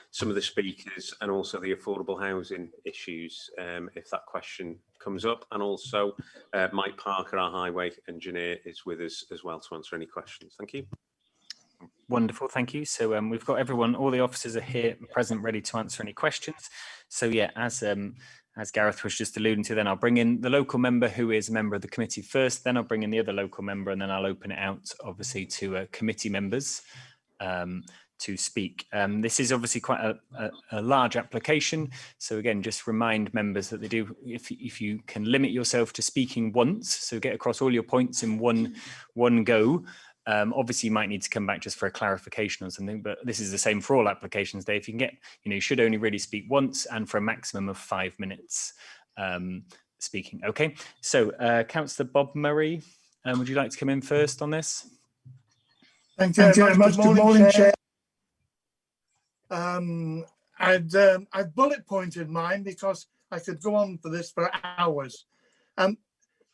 J: some of the speakers, and also the affordable housing issues, if that question comes up. And also Mike Parker, our highway engineer, is with us as well to answer any questions. Thank you.
C: Wonderful, thank you. So we've got everyone, all the officers are here present, ready to answer any questions. So yeah, as Gareth was just alluding to, then I'll bring in the local member who is a member of the committee first, then I'll bring in the other local member, and then I'll open it out obviously to committee members to speak. This is obviously quite a large application. So again, just remind members that they do, if you can limit yourself to speaking once, so get across all your points in one go. Obviously, you might need to come back just for a clarification or something, but this is the same for all applications day. If you can get, you should only really speak once and for a maximum of 5 minutes speaking. Okay, so Councillor Bob Murray, would you like to come in first on this?
P: Thank you very much. Good morning, Chair. I've bullet pointed mine because I could go on for this for hours.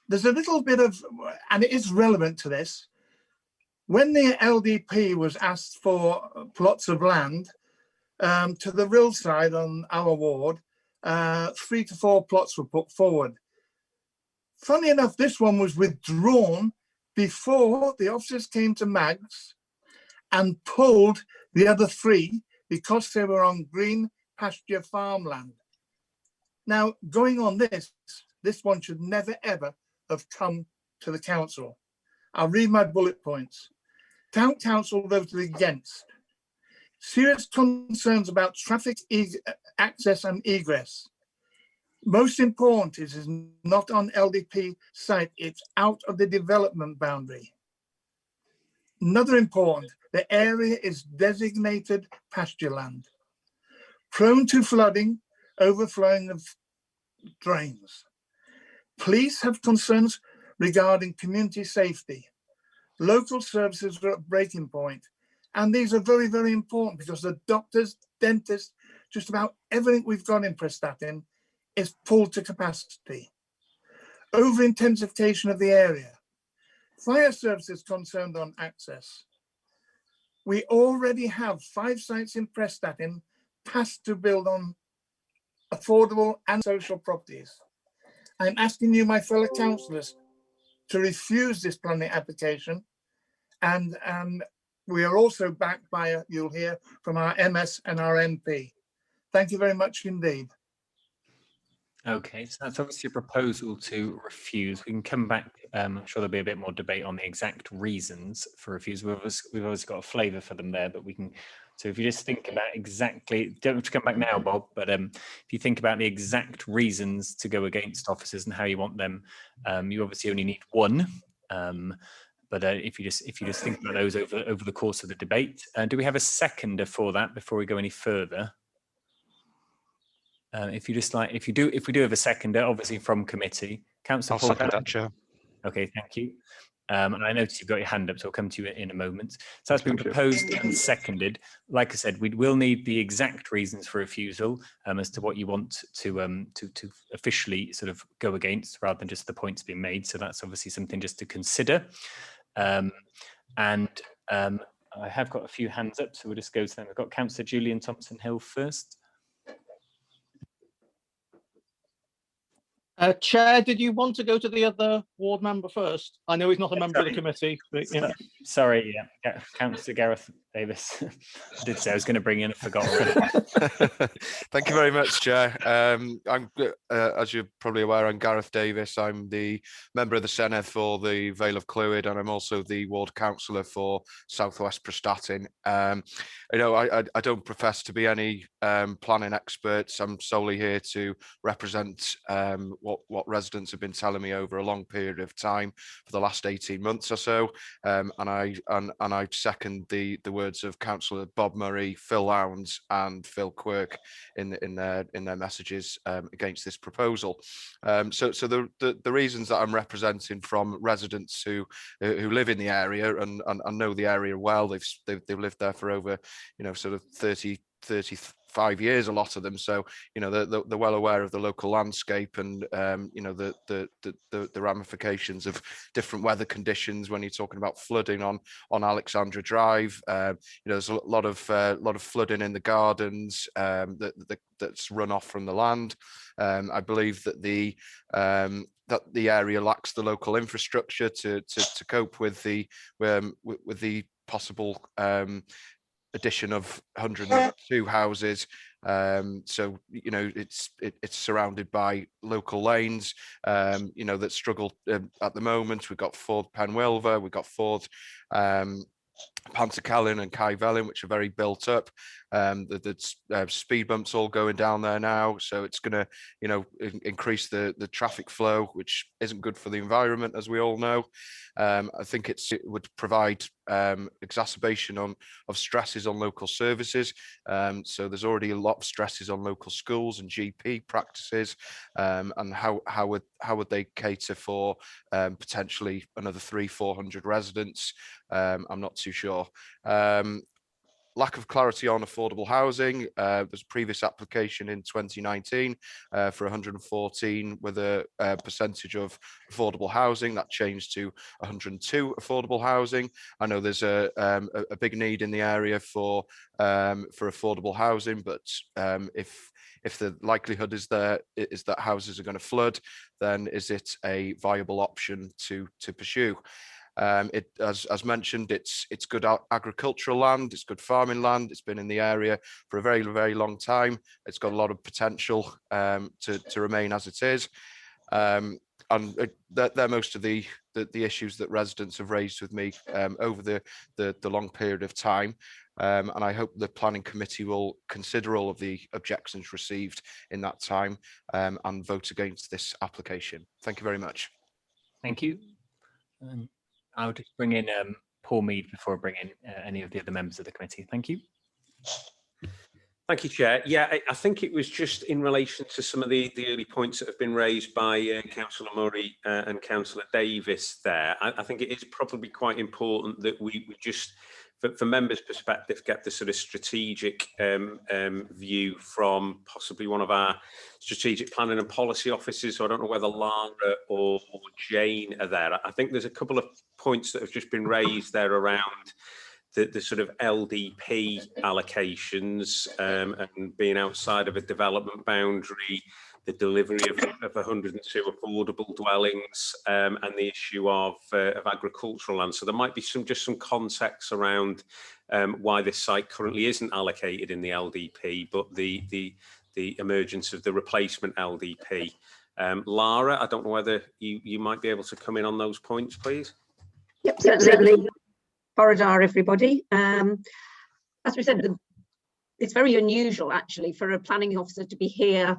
P: There's a little bit of, and it is relevant to this. When the LDP was asked for plots of land to the RHYL side on our ward, 3 to 4 plots were put forward. Funny enough, this one was withdrawn before the officers came to Mags and pulled the other 3 because they were on green pasture farmland. Now, going on this one should never ever have come to the council. I'll read my bullet points. Town council voted against. Serious concerns about traffic access and egress. Most important, it is not on LDP site, it's out of the development boundary. Another important, the area is designated pasture land. Prone to flooding, overflowing of drains. Police have concerns regarding community safety. Local services are at breaking point. And these are very, very important because the doctors, dentists, just about everything we've got in Prestatyn is pulled to capacity. Over-intensification of the area. Fire services concerned on access. We already have 5 sites in Prestatyn passed to build on affordable and social properties. I'm asking you, my fellow councillors, to refuse this planning application, and we are also backed by, you'll hear, from our MS and our MP. Thank you very much indeed.
C: Okay, so that's obviously a proposal to refuse. We can come back. I'm sure there'll be a bit more debate on the exact reasons for refusal. We've always got a flavour for them there, but we can. So if you just think about exactly, don't have to come back now, Bob, but if you think about the exact reasons to go against officers and how you want them, you obviously only need one. But if you just think about those over the course of the debate, do we have a seconder for that before we go any further? If we do have a seconder, obviously from committee, Councillor Paul.
O: I'll second that, Chair.
C: Okay, thank you. And I noticed you've got your hand up, so I'll come to you in a moment. So that's been proposed and seconded. Like I said, we will need the exact reasons for refusal as to what you want to officially sort of go against, rather than just the points being made. So that's obviously something just to consider. I have got a few hands up, so we'll just go to them. I've got Councillor Julian Thompson-Hill first.
Q: Chair, did you want to go to the other ward member first? I know he's not a member of the committee, but yeah.
C: Sorry, yeah, Councillor Gareth Davis. I did say I was going to bring in, I forgot already.
O: Thank you very much, Chair. As you're probably aware, I'm Gareth Davis. I'm the member of the Senedd for the Vale of Clwyd, and I'm also the ward councillor for South West Prestatyn. You know, I don't profess to be any planning experts. I'm solely here to represent what residents have been telling me over a long period of time for the last 18 months or so, and I second the words of Councillor Bob Murray, Phil Lowndes, and Phil Quirk in their messages against this proposal. So the reasons that I'm representing from residents who live in the area and know the area well. They've lived there for over, you know, sort of 35 years, a lot of them, so you know they're well aware of the local landscape and you know the ramifications of different weather conditions when you're talking about flooding on Alexandra Drive. You know, there's a lot of flooding in the gardens that's run off from the land. I believe that the area lacks the local infrastructure to cope with the possible addition of 102 houses. So you know it's surrounded by local lanes, you know, that struggle at the moment. We've got Ford Penwilver, we've got Ford Pantercallan and Caerfelin, which are very built up. The speed bumps all going down there now, so it's going to, you know, increase the traffic flow, which isn't good for the environment, as we all know. I think it would provide exacerbation of stresses on local services. So there's already a lot of stresses on local schools and GP practices, and how would they cater for potentially another 300-400 residents? I'm not too sure. Lack of clarity on affordable housing. There's a previous application in 2019 for 114 with a percentage of affordable housing that changed to 102 affordable housing. I know there's a big need in the area for affordable housing, but if the likelihood is that houses are going to flood, then is it a viable option to pursue? As mentioned, it's good agricultural land, it's good farming land, it's been in the area for a very, very long time. It's got a lot of potential to remain as it is. And they're most of the issues that residents have raised with me over the long period of time. And I hope the planning committee will consider all of the objections received in that time and vote against this application. Thank you very much.
C: Thank you. I'll just bring in Paul Mead before I bring in any of the other members of the committee. Thank you.
J: Thank you, Chair. Yeah, I think it was just in relation to some of the early points that have been raised by Councillor Murray and Councillor Davis there. I think it is probably quite important that we just, from members' perspective, get the sort of strategic view from possibly one of our strategic planning and policy officers. So I don't know whether Lara or Jane are there. I think there's a couple of points that have just been raised there around the sort of LDP allocations and being outside of a development boundary, the delivery of 102 affordable dwellings, and the issue of agricultural land. So there might be just some context around why this site currently isn't allocated in the LDP, but the emergence of the replacement LDP. Lara, I don't know whether you might be able to come in on those points, please.
R: Yep, certainly. Borodar, everybody. As we said, it's very unusual actually for a planning officer to be here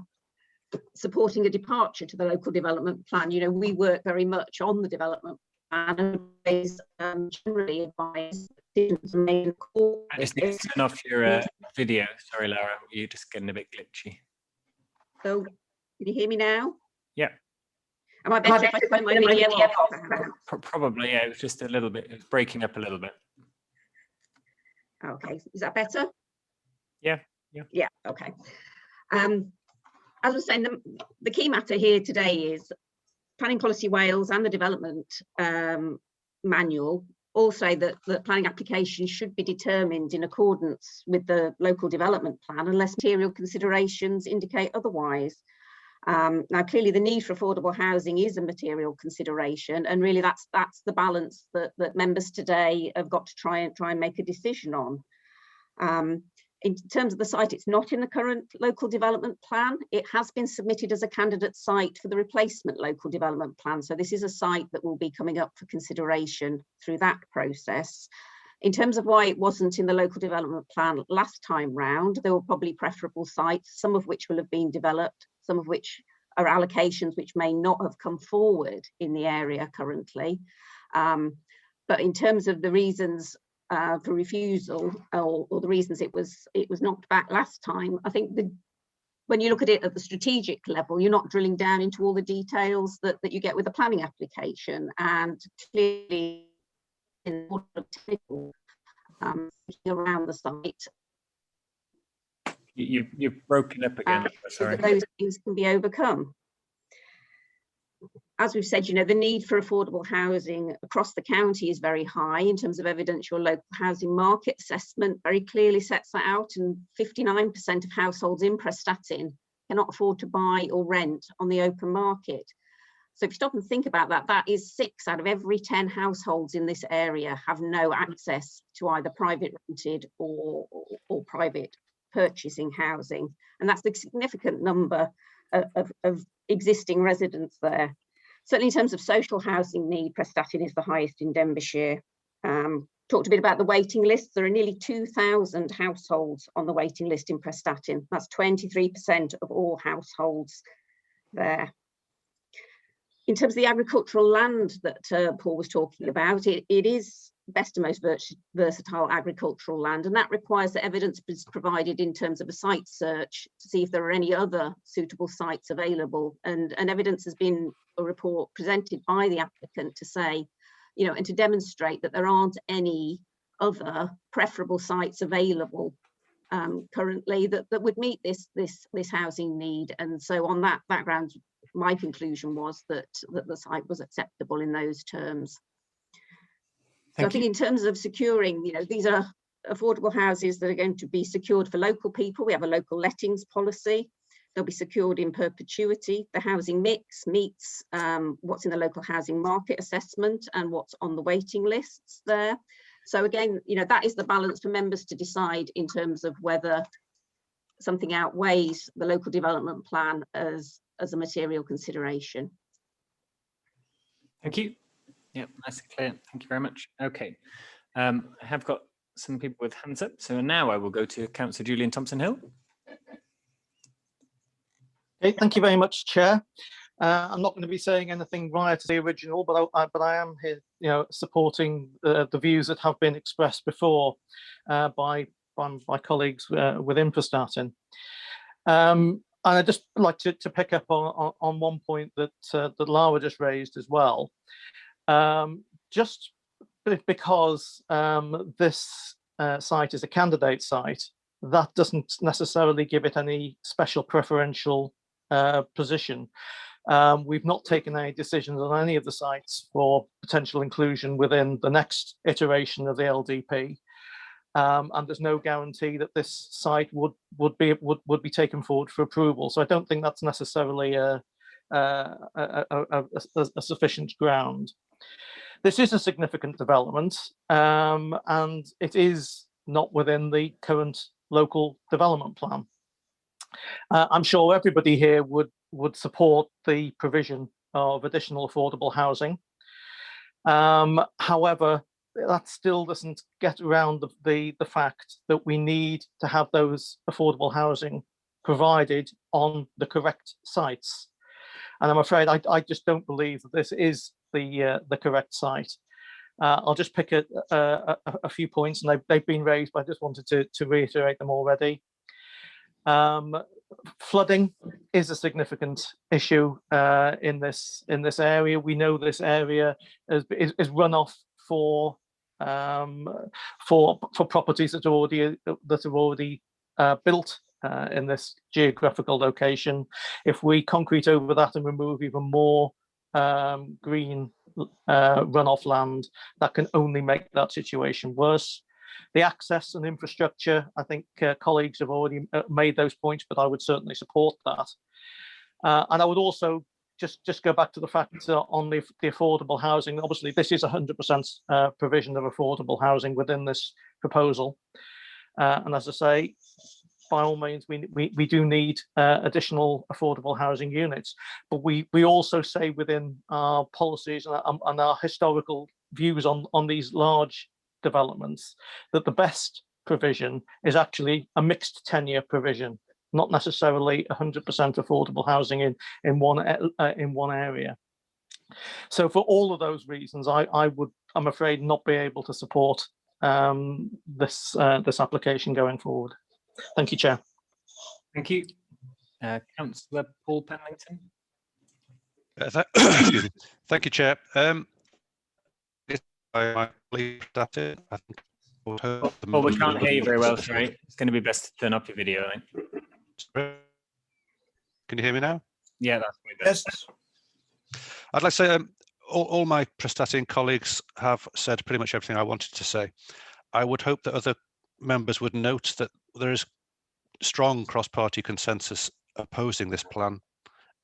R: supporting a departure to the local development plan. You know, we work very much on the development plan and generally advise decisions made accordingly.
C: I just need to turn off your video. Sorry, Lara, you're just getting a bit glitchy.
R: So, can you hear me now?
C: Yeah.
R: Am I better if I turn my video off?
C: Probably, yeah. It was just a little bit, it was breaking up a little bit.
R: Okay, is that better?
C: Yeah.
R: Yeah, okay. As I was saying, the key matter here today is Planning Policy Wales and the Development Manual all say that the planning application should be determined in accordance with the local development plan unless material considerations indicate otherwise. Now, clearly, the need for affordable housing is a material consideration, and really that's the balance that members today have got to try and make a decision on. In terms of the site, it's not in the current local development plan. It has been submitted as a candidate site for the replacement local development plan. So this is a site that will be coming up for consideration through that process. In terms of why it wasn't in the local development plan last time round, there were probably preferable sites, some of which will have been developed, some of which are allocations which may not have come forward in the area currently. But in terms of the reasons for refusal or the reasons it was knocked back last time, I think when you look at it at the strategic level, you're not drilling down into all the details that you get with a planning application, and clearly in technical around the site.
C: You've broken up again. Sorry.
R: Those things can be overcome. As we've said, the need for affordable housing across the county is very high in terms of evidential local housing market assessment very clearly sets that out, and 59% of households in Prestatyn cannot afford to buy or rent on the open market. So if you stop and think about that, that is 6 out of every 10 households in this area have no access to either private rented or private purchasing housing. And that's a significant number of existing residents there. Certainly in terms of social housing need, Prestatyn is the highest in Denbighshire. Talked a bit about the waiting lists. There are nearly 2,000 households on the waiting list in Prestatyn. That's 23% of all households there. In terms of the agricultural land that Paul was talking about, it is best and most versatile agricultural land, and that requires that evidence is provided in terms of a site search to see if there are any other suitable sites available, and evidence has been a report presented by the applicant to say, and to demonstrate that there aren't any other preferable sites available currently that would meet this housing need. And so on that background, my conclusion was that the site was acceptable in those terms. So I think in terms of securing, these are affordable houses that are going to be secured for local people. We have a local lettings policy. They'll be secured in perpetuity. The housing mix meets what's in the local housing market assessment and what's on the waiting lists there. So again, that is the balance for members to decide in terms of whether something outweighs the local development plan as a material consideration.
C: Thank you. Yep, nice and clear. Thank you very much. Okay, I have got some people with hands up. So now I will go to Councillor Julian Thompson-Hill.
Q: Okay, thank you very much, Chair. I'm not going to be saying anything prior to the original, but I am here, supporting the views that have been expressed before by my colleagues within Prestatyn. And I'd just like to pick up on one point that Lara just raised as well. Just because this site is a candidate site, that doesn't necessarily give it any special preferential position. We've not taken any decisions on any of the sites for potential inclusion within the next iteration of the LDP, and there's no guarantee that this site would be taken forward for approval. So I don't think that's necessarily a sufficient ground. This is a significant development, and it is not within the current local development plan. I'm sure everybody here would support the provision of additional affordable housing. However, that still doesn't get around the fact that we need to have those affordable housing provided on the correct sites. And I'm afraid I just don't believe that this is the correct site. I'll just pick a few points, and they've been raised, but I just wanted to reiterate them already. Flooding is a significant issue in this area. We know this area is runoff for properties that are already built in this geographical location. If we concrete over that and remove even more green runoff land, that can only make that situation worse. The access and infrastructure, I think colleagues have already made those points, but I would certainly support that. And I would also just go back to the fact on the affordable housing. Obviously, this is 100% provision of affordable housing within this proposal. And as I say, by all means, we do need additional affordable housing units. But we also say within our policies and our historical views on these large developments that the best provision is actually a mixed tenure provision, not necessarily 100% affordable housing in one area. So for all of those reasons, I'm afraid, not be able to support this application going forward. Thank you, Chair.
C: Thank you. Councillor Paul Pennington.
S: Excuse me. Thank you, Chair. I believe that's it. I think
C: Oh, we can't hear you very well, sorry. It's going to be best to turn up your video, I think.
S: Can you hear me now?
C: Yeah, that's way better.
P: Yes.
S: I'd like to say all my PRESTATYN colleagues have said pretty much everything I wanted to say. I would hope that other members would note that there is strong cross-party consensus opposing this plan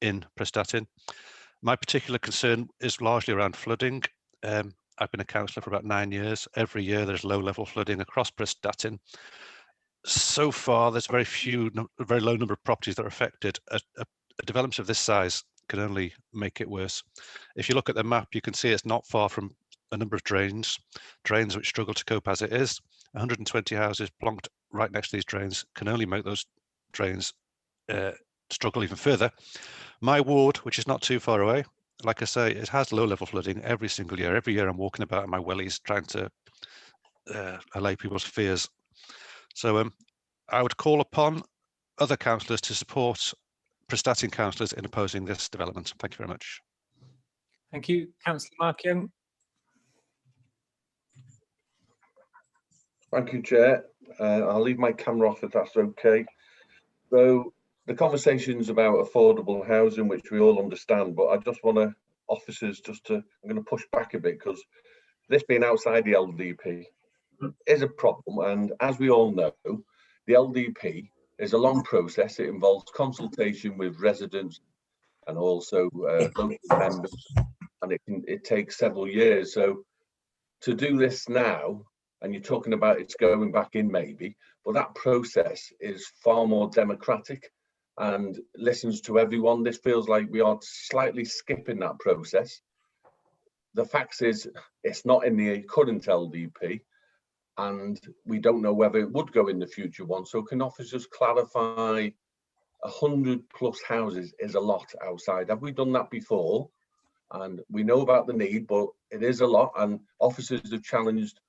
S: in PRESTATYN. My particular concern is largely around flooding. I've been a councillor for about 9 years. Every year there's low-level flooding across PRESTATYN. So far, there's a very low number of properties that are affected. A development of this size can only make it worse. If you look at the map, you can see it's not far from a number of drains which struggle to cope as it is. 120 houses plonked right next to these drains can only make those drains struggle even further. My ward, which is not too far away, like I say, it has low-level flooding every single year. Every year I'm walking about in my wellies trying to allay people's fears. So I would call upon other councillors to support PRESTATYN councillors in opposing this development. Thank you very much.
C: Thank you. Councillor Mark Young.
E: Thank you, Chair. I'll leave my camera off if that's okay. So the conversation's about affordable housing, which we all understand, but I just want to, officers, I'm going to push back a bit, because this being outside the LDP is a problem. And as we all know, the LDP is a long process. It involves consultation with residents and also local members, and it takes several years. So to do this now, and you're talking about it's going back in maybe, but that process is far more democratic and listens to everyone. This feels like we are slightly skipping that process. The fact is, it's not in the current LDP, and we don't know whether it would go in the future one. So can officers clarify 100+ houses is a lot outside? Have we done that before? And we know about the need, but it is a lot, and officers have challenged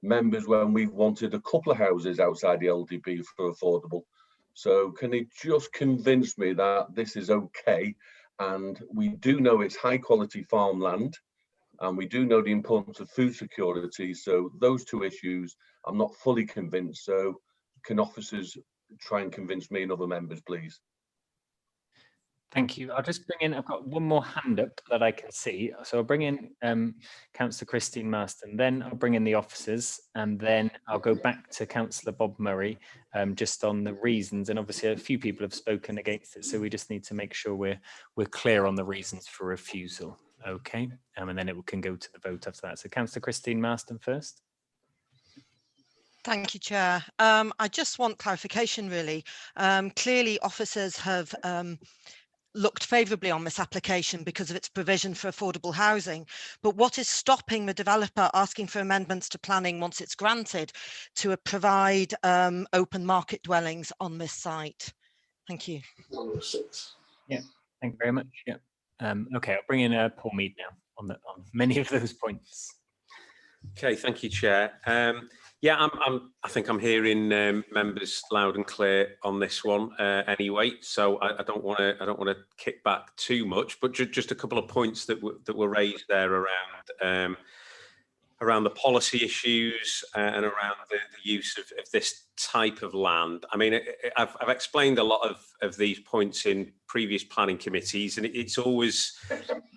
E: members when we've wanted a couple of houses outside the LDP for affordable. So can you just convince me that this is okay? And we do know it's high quality farmland, and we do know the importance of food security. So those two issues, I'm not fully convinced. So can officers try and convince me and other members, please?
C: Thank you. I'll just bring in, I've got one more hand up that I can see. So I'll bring in Councillor Christine Marston, then I'll bring in the officers, and then I'll go back to Councillor Bob Murray just on the reasons. And obviously a few people have spoken against it, so we just need to make sure we're clear on the reasons for refusal. Okay, and then it can go to the vote after that. So Councillor Christine Marston first.
H: Thank you, Chair. I just want clarification, really. Clearly, officers have looked favourably on this application because of its provision for affordable housing. But what is stopping the developer asking for amendments to planning once it's granted to provide open market dwellings on this site? Thank you.
C: Yeah, thank you very much. Yeah. Okay, I'll bring in Paul Mead now on many of those points.
J: Okay, thank you, Chair. Yeah, I think I'm hearing members loud and clear on this one anyway. So I don't want to kick back too much, but just a couple of points that were raised there around the policy issues and around the use of this type of land. I mean, I've explained a lot of these points in previous planning committees, and it's always,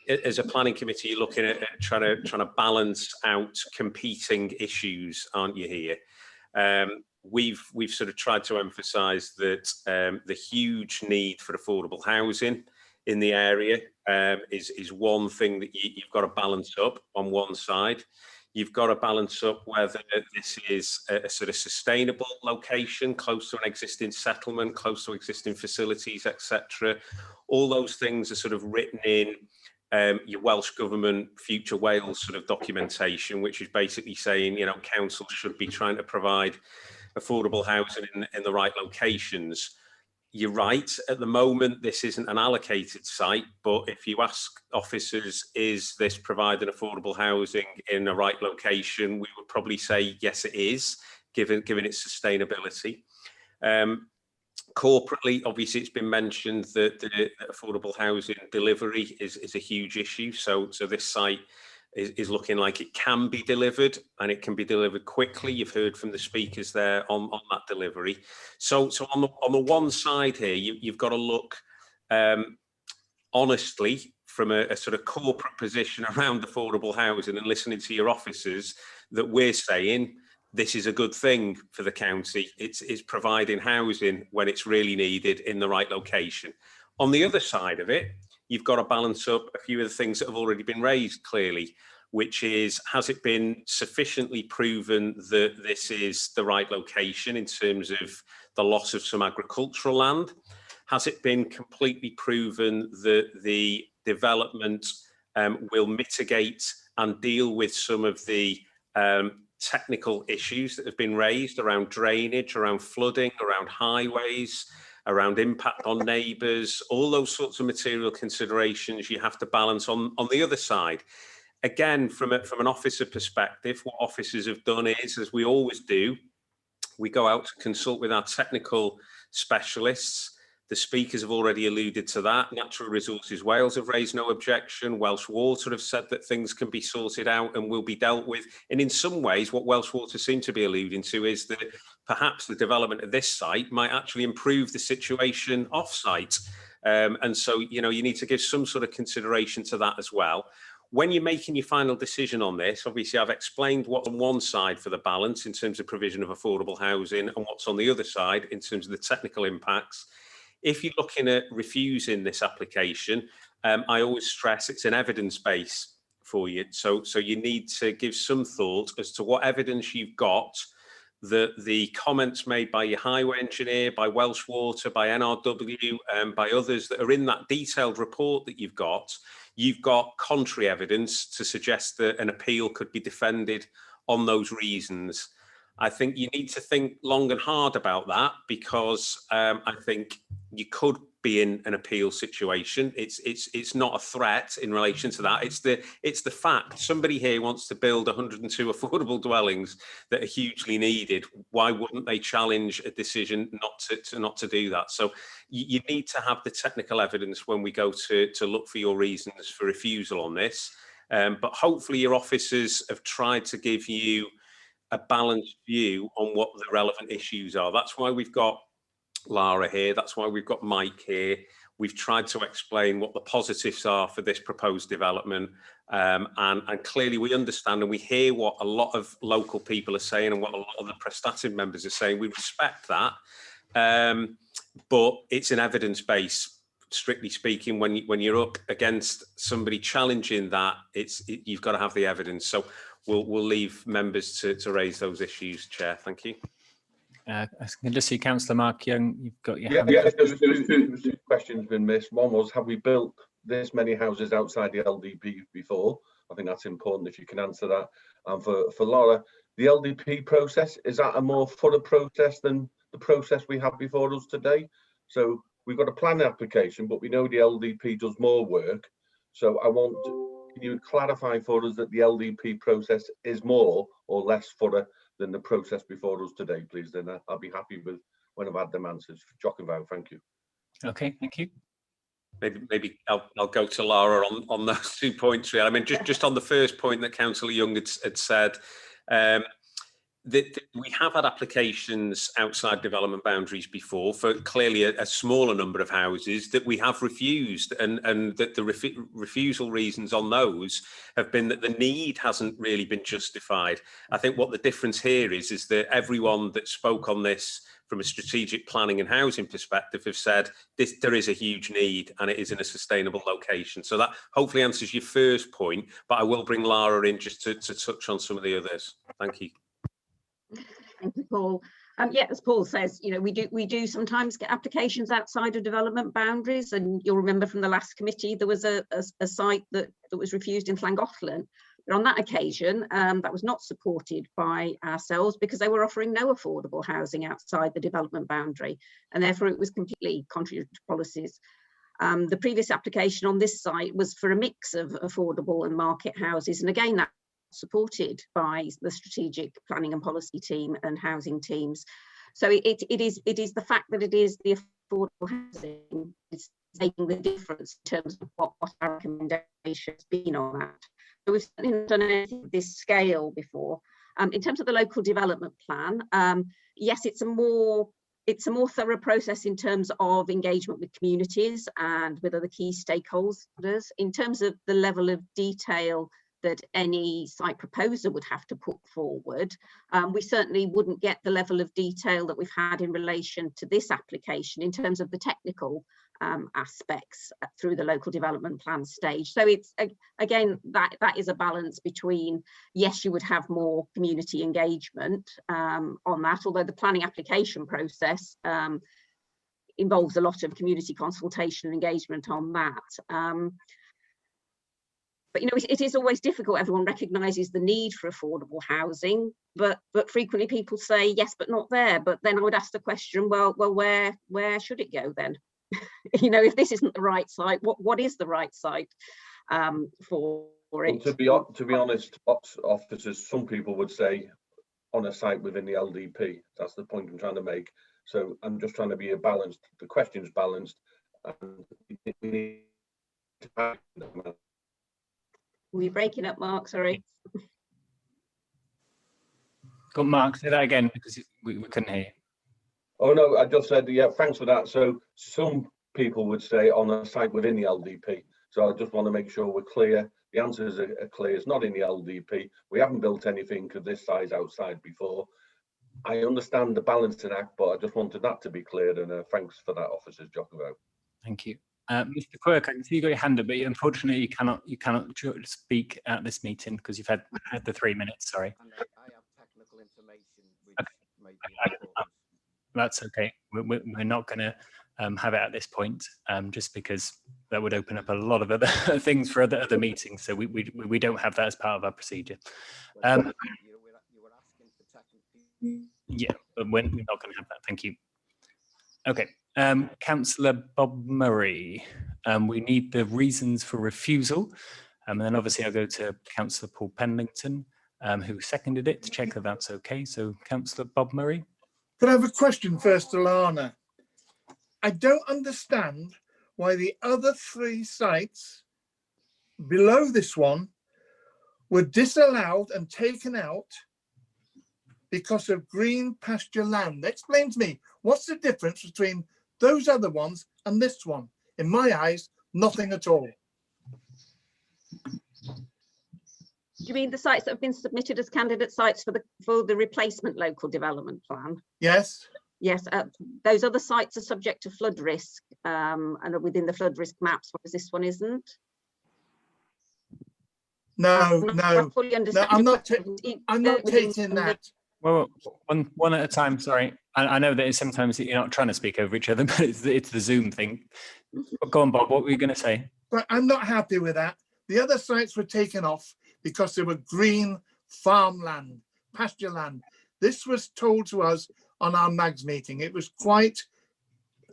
J: as a planning committee, you're looking at trying to balance out competing issues, aren't you here? We've sort of tried to emphasise that the huge need for affordable housing in the area is one thing that you've got to balance up on one side. You've got to balance up whether this is a sort of sustainable location, close to an existing settlement, close to existing facilities, etc. All those things are sort of written in your Welsh Government Future Wales sort of documentation, which is basically saying, you know, councils should be trying to provide affordable housing in the right locations. You're right, at the moment, this isn't an allocated site, but if you ask officers, is this providing affordable housing in the right location, we would probably say, yes, it is, given its sustainability. Corporately, obviously, it's been mentioned that the affordable housing delivery is a huge issue. So this site is looking like it can be delivered, and it can be delivered quickly. You've heard from the speakers there on that delivery. So on the one side here, you've got to look honestly from a sort of corporate position around affordable housing and listening to your officers that we're saying this is a good thing for the county. It's providing housing when it's really needed in the right location. On the other side of it, you've got to balance up a few of the things that have already been raised clearly, which is, has it been sufficiently proven that this is the right location in terms of the loss of some agricultural land? Has it been completely proven that the development will mitigate and deal with some of the technical issues that have been raised around drainage, around flooding, around highways, around impact on neighbours, all those sorts of material considerations you have to balance on the other side. Again, from an officer perspective, what officers have done is, as we always do, we go out to consult with our technical specialists. The speakers have already alluded to that. Natural Resources Wales have raised no objection. Welsh Water have said that things can be sorted out and will be dealt with. And in some ways, what Welsh Water seem to be alluding to is that perhaps the development of this site might actually improve the situation off-site. And so, you know, you need to give some sort of consideration to that as well. When you're making your final decision on this, obviously I've explained what's on one side for the balance in terms of provision of affordable housing and what's on the other side in terms of the technical impacts. If you're looking at refusing this application, I always stress it's an evidence base for you. So you need to give some thought as to what evidence you've got that the comments made by your highway engineer, by Welsh Water, by NRW, by others that are in that detailed report that you've got contrary evidence to suggest that an appeal could be defended on those reasons. I think you need to think long and hard about that, because I think you could be in an appeal situation. It's not a threat in relation to that. It's the fact somebody here wants to build 102 affordable dwellings that are hugely needed. Why wouldn't they challenge a decision not to do that? So you need to have the technical evidence when we go to look for your reasons for refusal on this. But hopefully your officers have tried to give you a balanced view on what the relevant issues are. That's why we've got Lara here. That's why we've got Mike here. We've tried to explain what the positives are for this proposed development. And clearly we understand and we hear what a lot of local people are saying and what a lot of the PRESTATYN members are saying. We respect that. But it's an evidence base, strictly speaking. When you're up against somebody challenging that, you've got to have the evidence. So we'll leave members to raise those issues, Chair. Thank you.
C: I can just see Councillor Mark Young, you've got your hand.
E: Yeah, two questions been missed. One was, have we built this many houses outside the LDP before? I think that's important if you can answer that. And for Laura, the LDP process, is that a more thorough process than the process we have before us today? So we've got a planning application, but we know the LDP does more work. So can you clarify for us that the LDP process is more or less thorough than the process before us today, please? Then I'll be happy with when I've had them answers. Jock and Vow, thank you.
C: Okay, thank you.
J: Maybe I'll go to Laura on those 2 points. I mean, just on the first point that Councillor Young had said, we have had applications outside development boundaries before for clearly a smaller number of houses that we have refused, and that the refusal reasons on those have been that the need hasn't really been justified. I think what the difference here is that everyone that spoke on this from a strategic planning and housing perspective have said there is a huge need and it is in a sustainable location. So that hopefully answers your first point, but I will bring Lara in just to touch on some of the others. Thank you.
R: Thank you, Paul. Yeah, as Paul says, you know, we do sometimes get applications outside of development boundaries, and you'll remember from the last committee there was a site that was refused in Llangollen. But on that occasion, that was not supported by ourselves because they were offering no affordable housing outside the development boundary, and therefore it was completely contrary to policies. The previous application on this site was for a mix of affordable and market houses, and again that supported by the strategic planning and policy team and housing teams. So it is the fact that it is the affordable housing is making the difference in terms of what our recommendation has been on that. So we've certainly not done anything of this scale before. In terms of the local development plan, yes, it's a more thorough process in terms of engagement with communities and with other key stakeholders. In terms of the level of detail that any site proposer would have to put forward, we certainly wouldn't get the level of detail that we've had in relation to this application in terms of the technical aspects through the local development plan stage. So it's again that is a balance between, yes, you would have more community engagement on that, although the planning application process involves a lot of community consultation and engagement on that. But you know, it is always difficult. Everyone recognises the need for affordable housing, but frequently people say yes, but not there. But then I would ask the question, well, where should it go then? You know, if this isn't the right site, what is the right site for it?
E: Well, to be honest, officers, some people would say on a site within the LDP. That's the point I'm trying to make. So I'm just trying to be balanced. The question's balanced.
R: We're breaking up, Mark, sorry.
C: Got Mark, say that again because we couldn't hear you.
E: Oh no, I just said, yeah, thanks for that. So some people would say on a site within the LDP. So I just want to make sure we're clear. The answers are clear. It's not in the LDP. We haven't built anything of this size outside before. I understand the balancing act, but I just wanted that to be cleared, and thanks for that, Officer Giacomo.
C: Thank you. Mr. Quirk, I can see you got your hand up, but unfortunately you cannot speak at this meeting because you've had the 3 minutes. Sorry.
L: And I have technical information which may be important.
C: That's okay. We're not going to have it at this point, just because that would open up a lot of other things for other meetings. So we don't have that as part of our procedure.
L: You were asking for technical.
C: Yeah, but we're not going to have that. Thank you. Okay. Councillor Bob Murray, we need the reasons for refusal. And then obviously I'll go to Councillor Paul Pendleton, who seconded it to check that that's okay. So Councillor Bob Murray.
P: Could I have a question first to Lana? I don't understand why the other 3 sites below this one were disallowed and taken out because of green pasture land. Explain to me, what's the difference between those other ones and this one? In my eyes, nothing at all.
R: Do you mean the sites that have been submitted as candidate sites for the replacement local development plan?
P: Yes.
R: Yes, those other sites are subject to flood risk and are within the flood risk maps, whereas this one isn't.
P: No, I'm not taking that.
C: Well, one at a time. Sorry, I know that sometimes you're not trying to speak over each other, but it's the Zoom thing. But go on, Bob. What were you going to say?
P: But I'm not happy with that. The other sites were taken off because they were green farmland, pasture land. This was told to us on our MAGS meeting. It was quite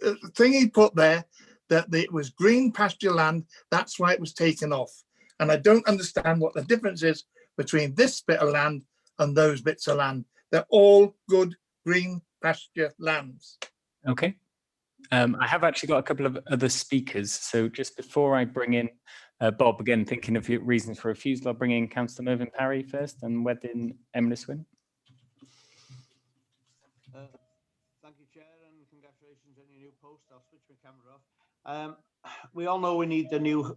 P: the thing he put there that it was green pasture land. That's why it was taken off. And I don't understand what the difference is between this bit of land and those bits of land. They're all good green pasture lands.
C: Okay. I have actually got a couple of other speakers. So just before I bring in Bob, again, thinking of your reasons for refusal, I'll bring in Councillor Mervyn Parry first and Wedyn Emryswyn.
F: Thank you, Chair, and congratulations on your new post. I'll switch my camera off. We all know we need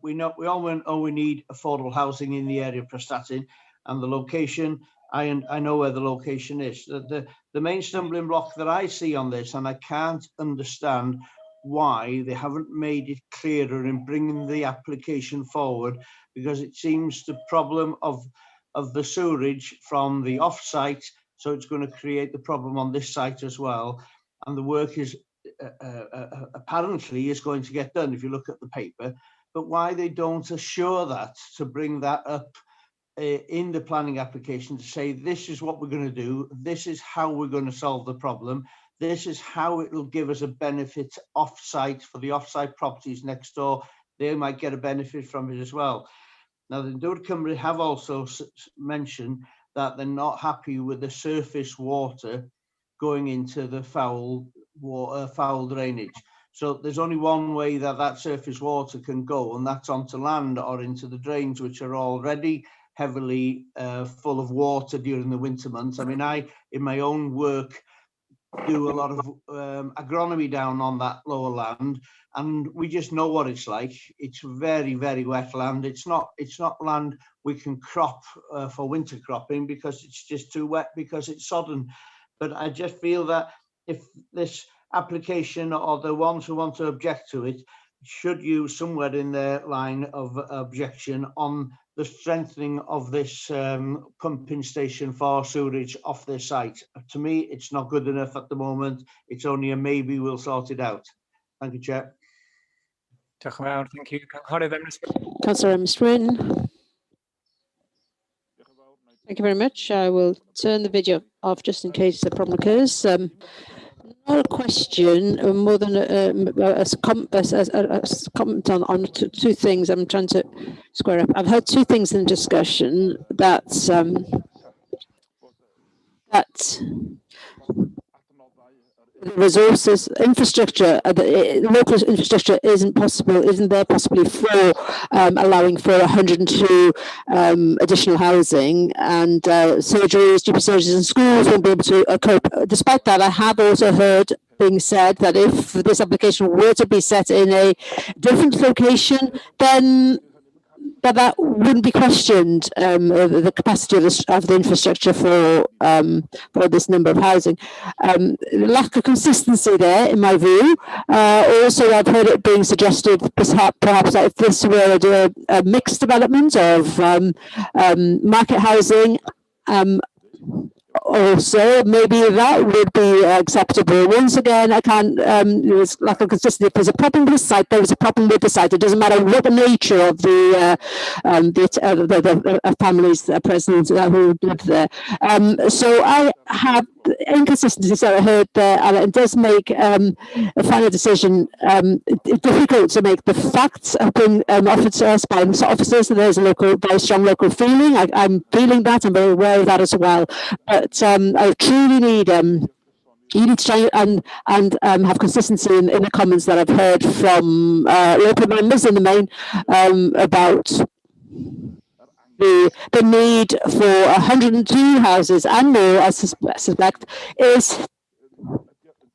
F: we all know we need affordable housing in the area of Prestatyn, and the location. I know where the location is. The main stumbling block that I see on this, and I can't understand why they haven't made it clearer in bringing the application forward, because it seems the problem of the sewerage from the off-site, so it's going to create the problem on this site as well. And the work is apparently is going to get done if you look at the paper, but why they don't assure that, to bring that up in the planning application, to say this is what we're going to do, this is how we're going to solve the problem, this is how it will give us a benefit off-site for the off-site properties next door. They might get a benefit from it as well. Now, the Dŵr Cymru have also mentioned that they're not happy with the surface water going into the foul drainage. So there's only one way that surface water can go, and that's onto land or into the drains, which are already heavily full of water during the winter months. I mean, I, in my own work, do a lot of agronomy down on that lower land, and we just know what it's like. It's very, very wet land. It's not land we can crop for winter cropping, because it's just too wet, because it's sodden. But I just feel that if this application, or the ones who want to object to it, should use somewhere in their line of objection on the strengthening of this pumping station for sewerage off their site. To me, it's not good enough at the moment. It's only a maybe, we'll sort it out. Thank you, Chair.
C: Thank you.
B: Councillor Bryn. Thank you very much. I will turn the video off just in case the problem occurs. Not a question, more than a comment on two things I'm trying to square up. I've heard two things in the discussion that the resources, infrastructure, the local infrastructure isn't there possibly for allowing for 102 additional housing, and surgeries, GP surgeries and schools won't be able to cope. Despite that, I have also heard being said that if this application were to be set in a different location, then that wouldn't be questioned, the capacity of the infrastructure for this number of housing. Lack of consistency there, in my view. Also, I've heard it being suggested perhaps that if this were a mixed development of market housing, also maybe that would be acceptable. Once again, I can't, there's lack of consistency. If there's a problem with the site, there is a problem with the site. It doesn't matter what the nature of the families present who live there. So I have inconsistencies that I heard there, and it does make a final decision difficult to make. The facts have been offered to us by officers, and there's a very strong local feeling. I'm feeling that, I'm very aware of that as well. But I truly need you need to try and have consistency in the comments that I've heard from local members in the main about the need for 102 houses and more, I suspect, is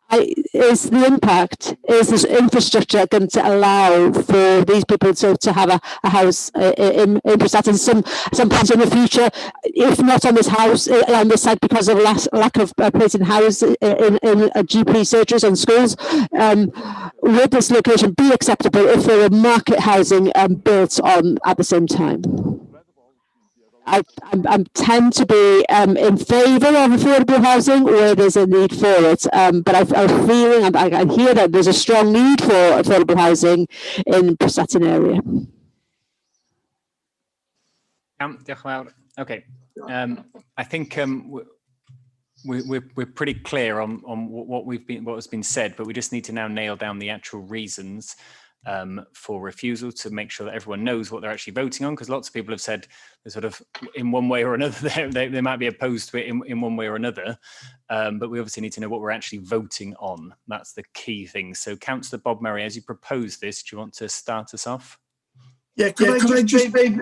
B: the impact, is this infrastructure going to allow for these people to have a house in Prestatyn some point in the future, if not on this house, on this site, because of lack of place in house in GP surgeries and schools? Would this location be acceptable if there were market housing built on at the same time? I tend to be in favour of affordable housing where there's a need for it, but I'm feeling, I hear that there's a strong need for affordable housing in Prestatyn area.
C: Okay, I think we're pretty clear on what has been said, but we just need to now nail down the actual reasons for refusal, to make sure that everyone knows what they're actually voting on, because lots of people have said they're sort of in one way or another they might be opposed to it in one way or another, but we obviously need to know what we're actually voting on. That's the key thing. So Councillor Bob Murray, as you propose this, do you want to start us off?
P: Yeah, could I just say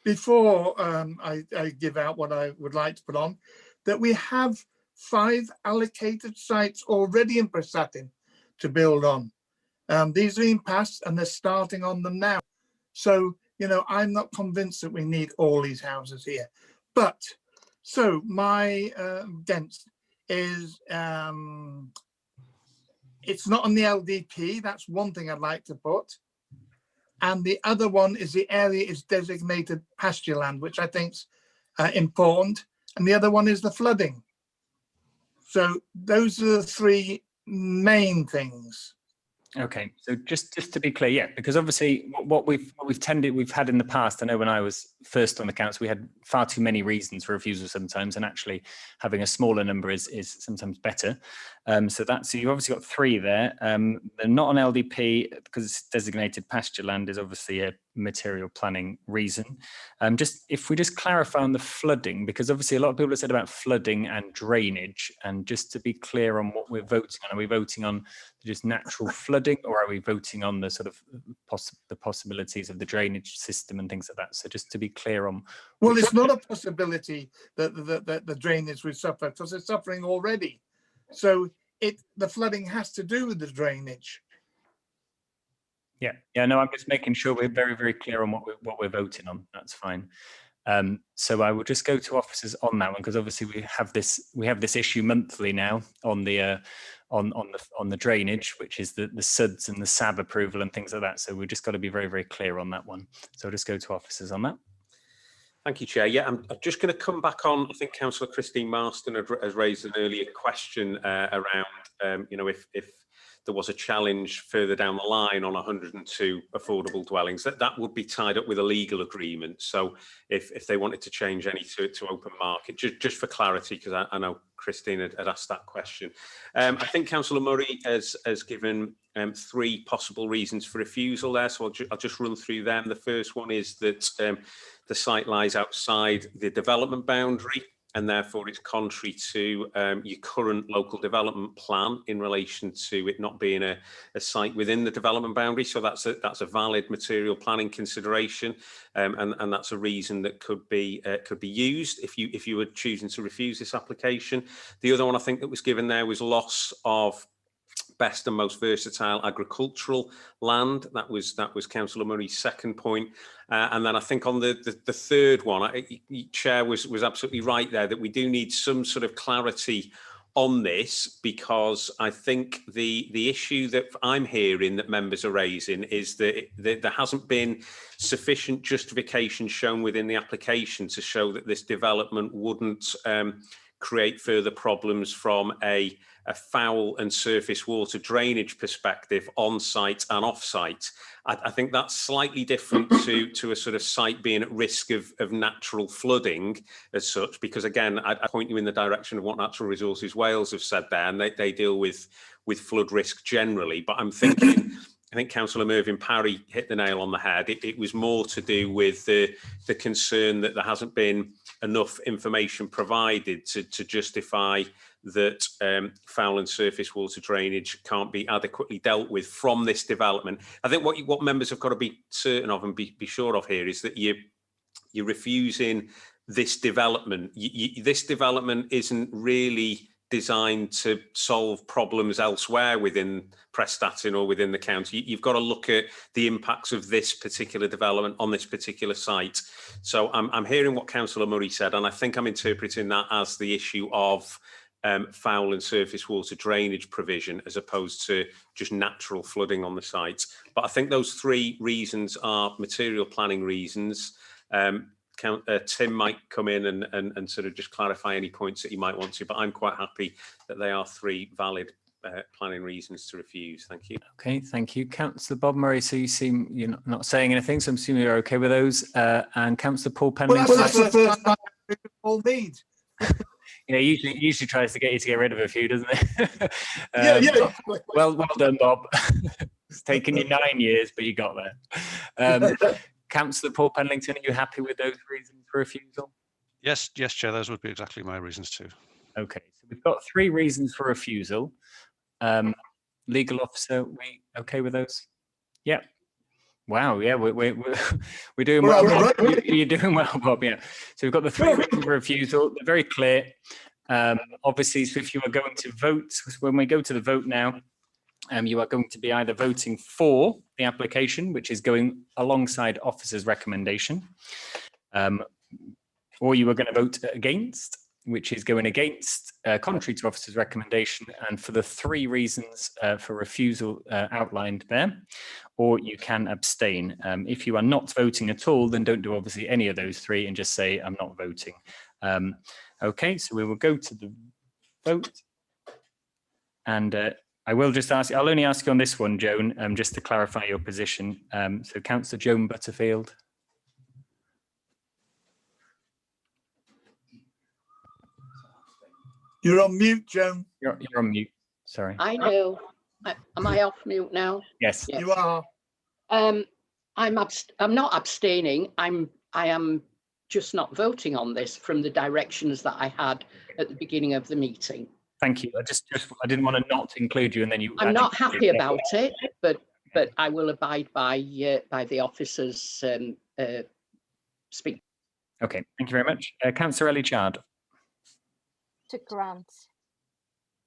P: before I give out what I would like to put on, that we have 5 allocated sites already in Prestatyn to build on. These are being passed and they're starting on them now. So, you know, I'm not convinced that we need all these houses here. But, so my dent is, it's not on the LDP. That's one thing I'd like to put. And the other one is the area is designated pasture land, which I think's important. And the other one is the flooding. So those are the 3 main things.
C: Okay, so just to be clear, yeah, because obviously what we've had in the past, I know when I was first on the council, we had far too many reasons for refusal sometimes, and actually having a smaller number is sometimes better. So you've obviously got 3 there. They're not on LDP because it's designated pasture land is obviously a material planning reason. If we just clarify on the flooding, because obviously a lot of people have said about flooding and drainage, and just to be clear on what we're voting on, are we voting on just natural flooding, or are we voting on the sort of the possibilities of the drainage system and things like that? So just to be clear on.
P: Well, it's not a possibility that the drainage will suffer, because it's suffering already. So the flooding has to do with the drainage.
C: Yeah, no, I'm just making sure we're very, very clear on what we're voting on. That's fine. So I will just go to officers on that one, because obviously we have this issue monthly now on the drainage, which is the SUDS and the SAB approval and things like that. So we've just got to be very, very clear on that one. So I'll just go to officers on that.
J: Thank you, Chair. Yeah, I'm just going to come back on. I think Councillor Christine Marston has raised an earlier question around, you know, if there was a challenge further down the line on 102 affordable dwellings, that would be tied up with a legal agreement. So if they wanted to change any to open market, just for clarity, because I know Christine had asked that question. I think Councillor Murray has given 3 possible reasons for refusal there, so I'll just run through them. The first one is that the site lies outside the development boundary, and therefore it's contrary to your current local development plan in relation to it not being a site within the development boundary. So that's a valid material planning consideration, and that's a reason that could be used if you were choosing to refuse this application. The other one I think that was given there was loss of best and most versatile agricultural land. That was Councillor Murray's second point. And then I think on the third one, Chair was absolutely right there, that we do need some sort of clarity on this, because I think the issue that I'm hearing that members are raising is that there hasn't been sufficient justification shown within the application to show that this development wouldn't create further problems from a foul and surface water drainage perspective on site and off site. I think that's slightly different to a sort of site being at risk of natural flooding as such, because again, I point you in the direction of what Natural Resources Wales have said there, and they deal with flood risk generally. But I'm thinking, I think Councillor Mervyn Parry hit the nail on the head. It was more to do with the concern that there hasn't been enough information provided to justify that foul and surface water drainage can't be adequately dealt with from this development. I think what members have got to be certain of and be sure of here is that you're refusing this development. This development isn't really designed to solve problems elsewhere within Prestatyn or within the county. You've got to look at the impacts of this particular development on this particular site. So I'm hearing what Councillor Murray said, and I think I'm interpreting that as the issue of foul and surface water drainage provision as opposed to just natural flooding on the site. But I think those 3 reasons are material planning reasons. Tim might come in and sort of just clarify any points that you might want to, but I'm quite happy that they are 3 valid planning reasons to refuse. Thank you.
C: Okay, thank you. Councillor Bob Murray, so you're not saying anything, so I'm assuming you're okay with those. And Councillor Paul Penley.
P: Well, that's the first time Paul needs.
C: Yeah, usually tries to get you to get rid of a few, doesn't it?
P: Yeah.
C: Well done, Bob. It's taken you 9 years, but you got there. Councillor Paul Penlington, are you happy with those reasons for refusal?
S: Yes, Chair, those would be exactly my reasons too.
C: Okay, so we've got 3 reasons for refusal. Legal officer, we okay with those? Yeah. Wow, yeah, we're doing well. Bob. You're doing well, Bob. Yeah. So we've got the 3 reasons for refusal. They're very clear. Obviously, so if you are going to vote, when we go to the vote now, you are going to be either voting for the application, which is going alongside officer's recommendation, or you are going to vote against, which is going against, contrary to officer's recommendation, and for the 3 reasons for refusal outlined there, or you can abstain. If you are not voting at all, then don't do obviously any of those 3 and just say, I'm not voting. Okay, so we will go to the vote. And I will just ask, I'll only ask you on this one, Joan, just to clarify your position. So Councillor Joan Butterfield.
P: You're on mute, Joan.
C: You're on mute, sorry.
D: I know. Am I off mute now?
C: Yes.
P: You are.
D: I'm not abstaining. I am just not voting on this from the directions that I had at the beginning of the meeting.
C: Thank you. I didn't want to not include you, and then you.
D: I'm not happy about it, but I will abide by the officer's speak.
C: Okay, thank you very much. Councillor Ellie Chard.
T: To grant.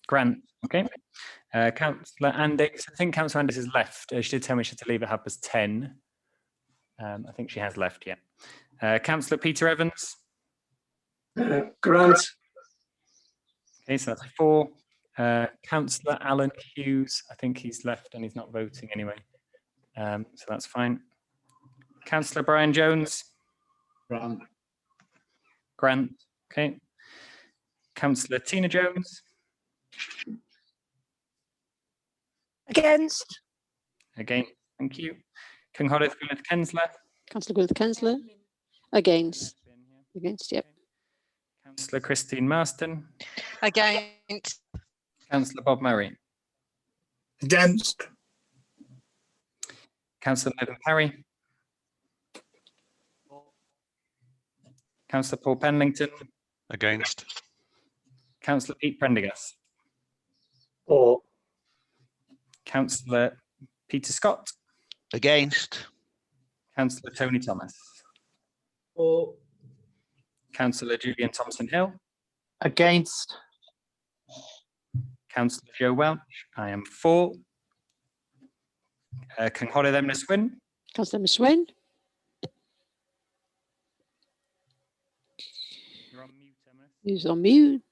C: Grant. Okay. Councillor Andix. I think Councillor Andix has left. She did tell me she had to leave at 10:30. I think she has left. Yeah. Councillor Peter Evans.
U: Grant.
C: Okay, so that's 4. Councillor Alan Hughes, I think he's left and he's not voting anyway. So that's fine. Councillor Brian Jones.
U: Grant.
C: Grant. Okay. Councillor Tina Jones.
T: Against.
C: Again, thank you. Cynghorydd Gwyneth Kensler.
B: Councillor Gwyneth Kensler. Against. Against, yep.
C: Councillor Christine Marston.
H: Against.
C: Councillor Bob Murray.
P: Against.
C: Councillor Nevin Parry. Councillor Paul Penlington.
S: Against.
C: Councillor Pete Prendergast.
U: For.
C: Councillor Peter Scott.
K: Against.
C: Councillor Tony Thomas.
U: For.
C: Councillor Julian Thompson-Hill.
Q: Against.
C: Councillor Joe Welch. I am for. Cynghorydd Emma Swyn.
B: Councillor Emma Swyn.
C: You're on mute, Emma.
B: Who's on mute?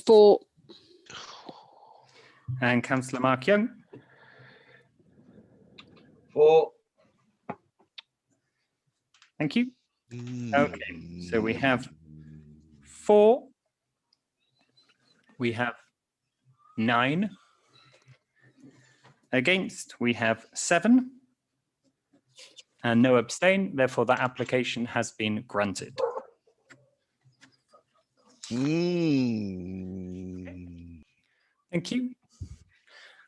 B: 4.
C: And Councillor Mark Young.
U: 4.
C: Thank you. Okay, so we have 4. We have 9. Against, we have 7. And no abstain. Therefore, that application has been granted. Thank you.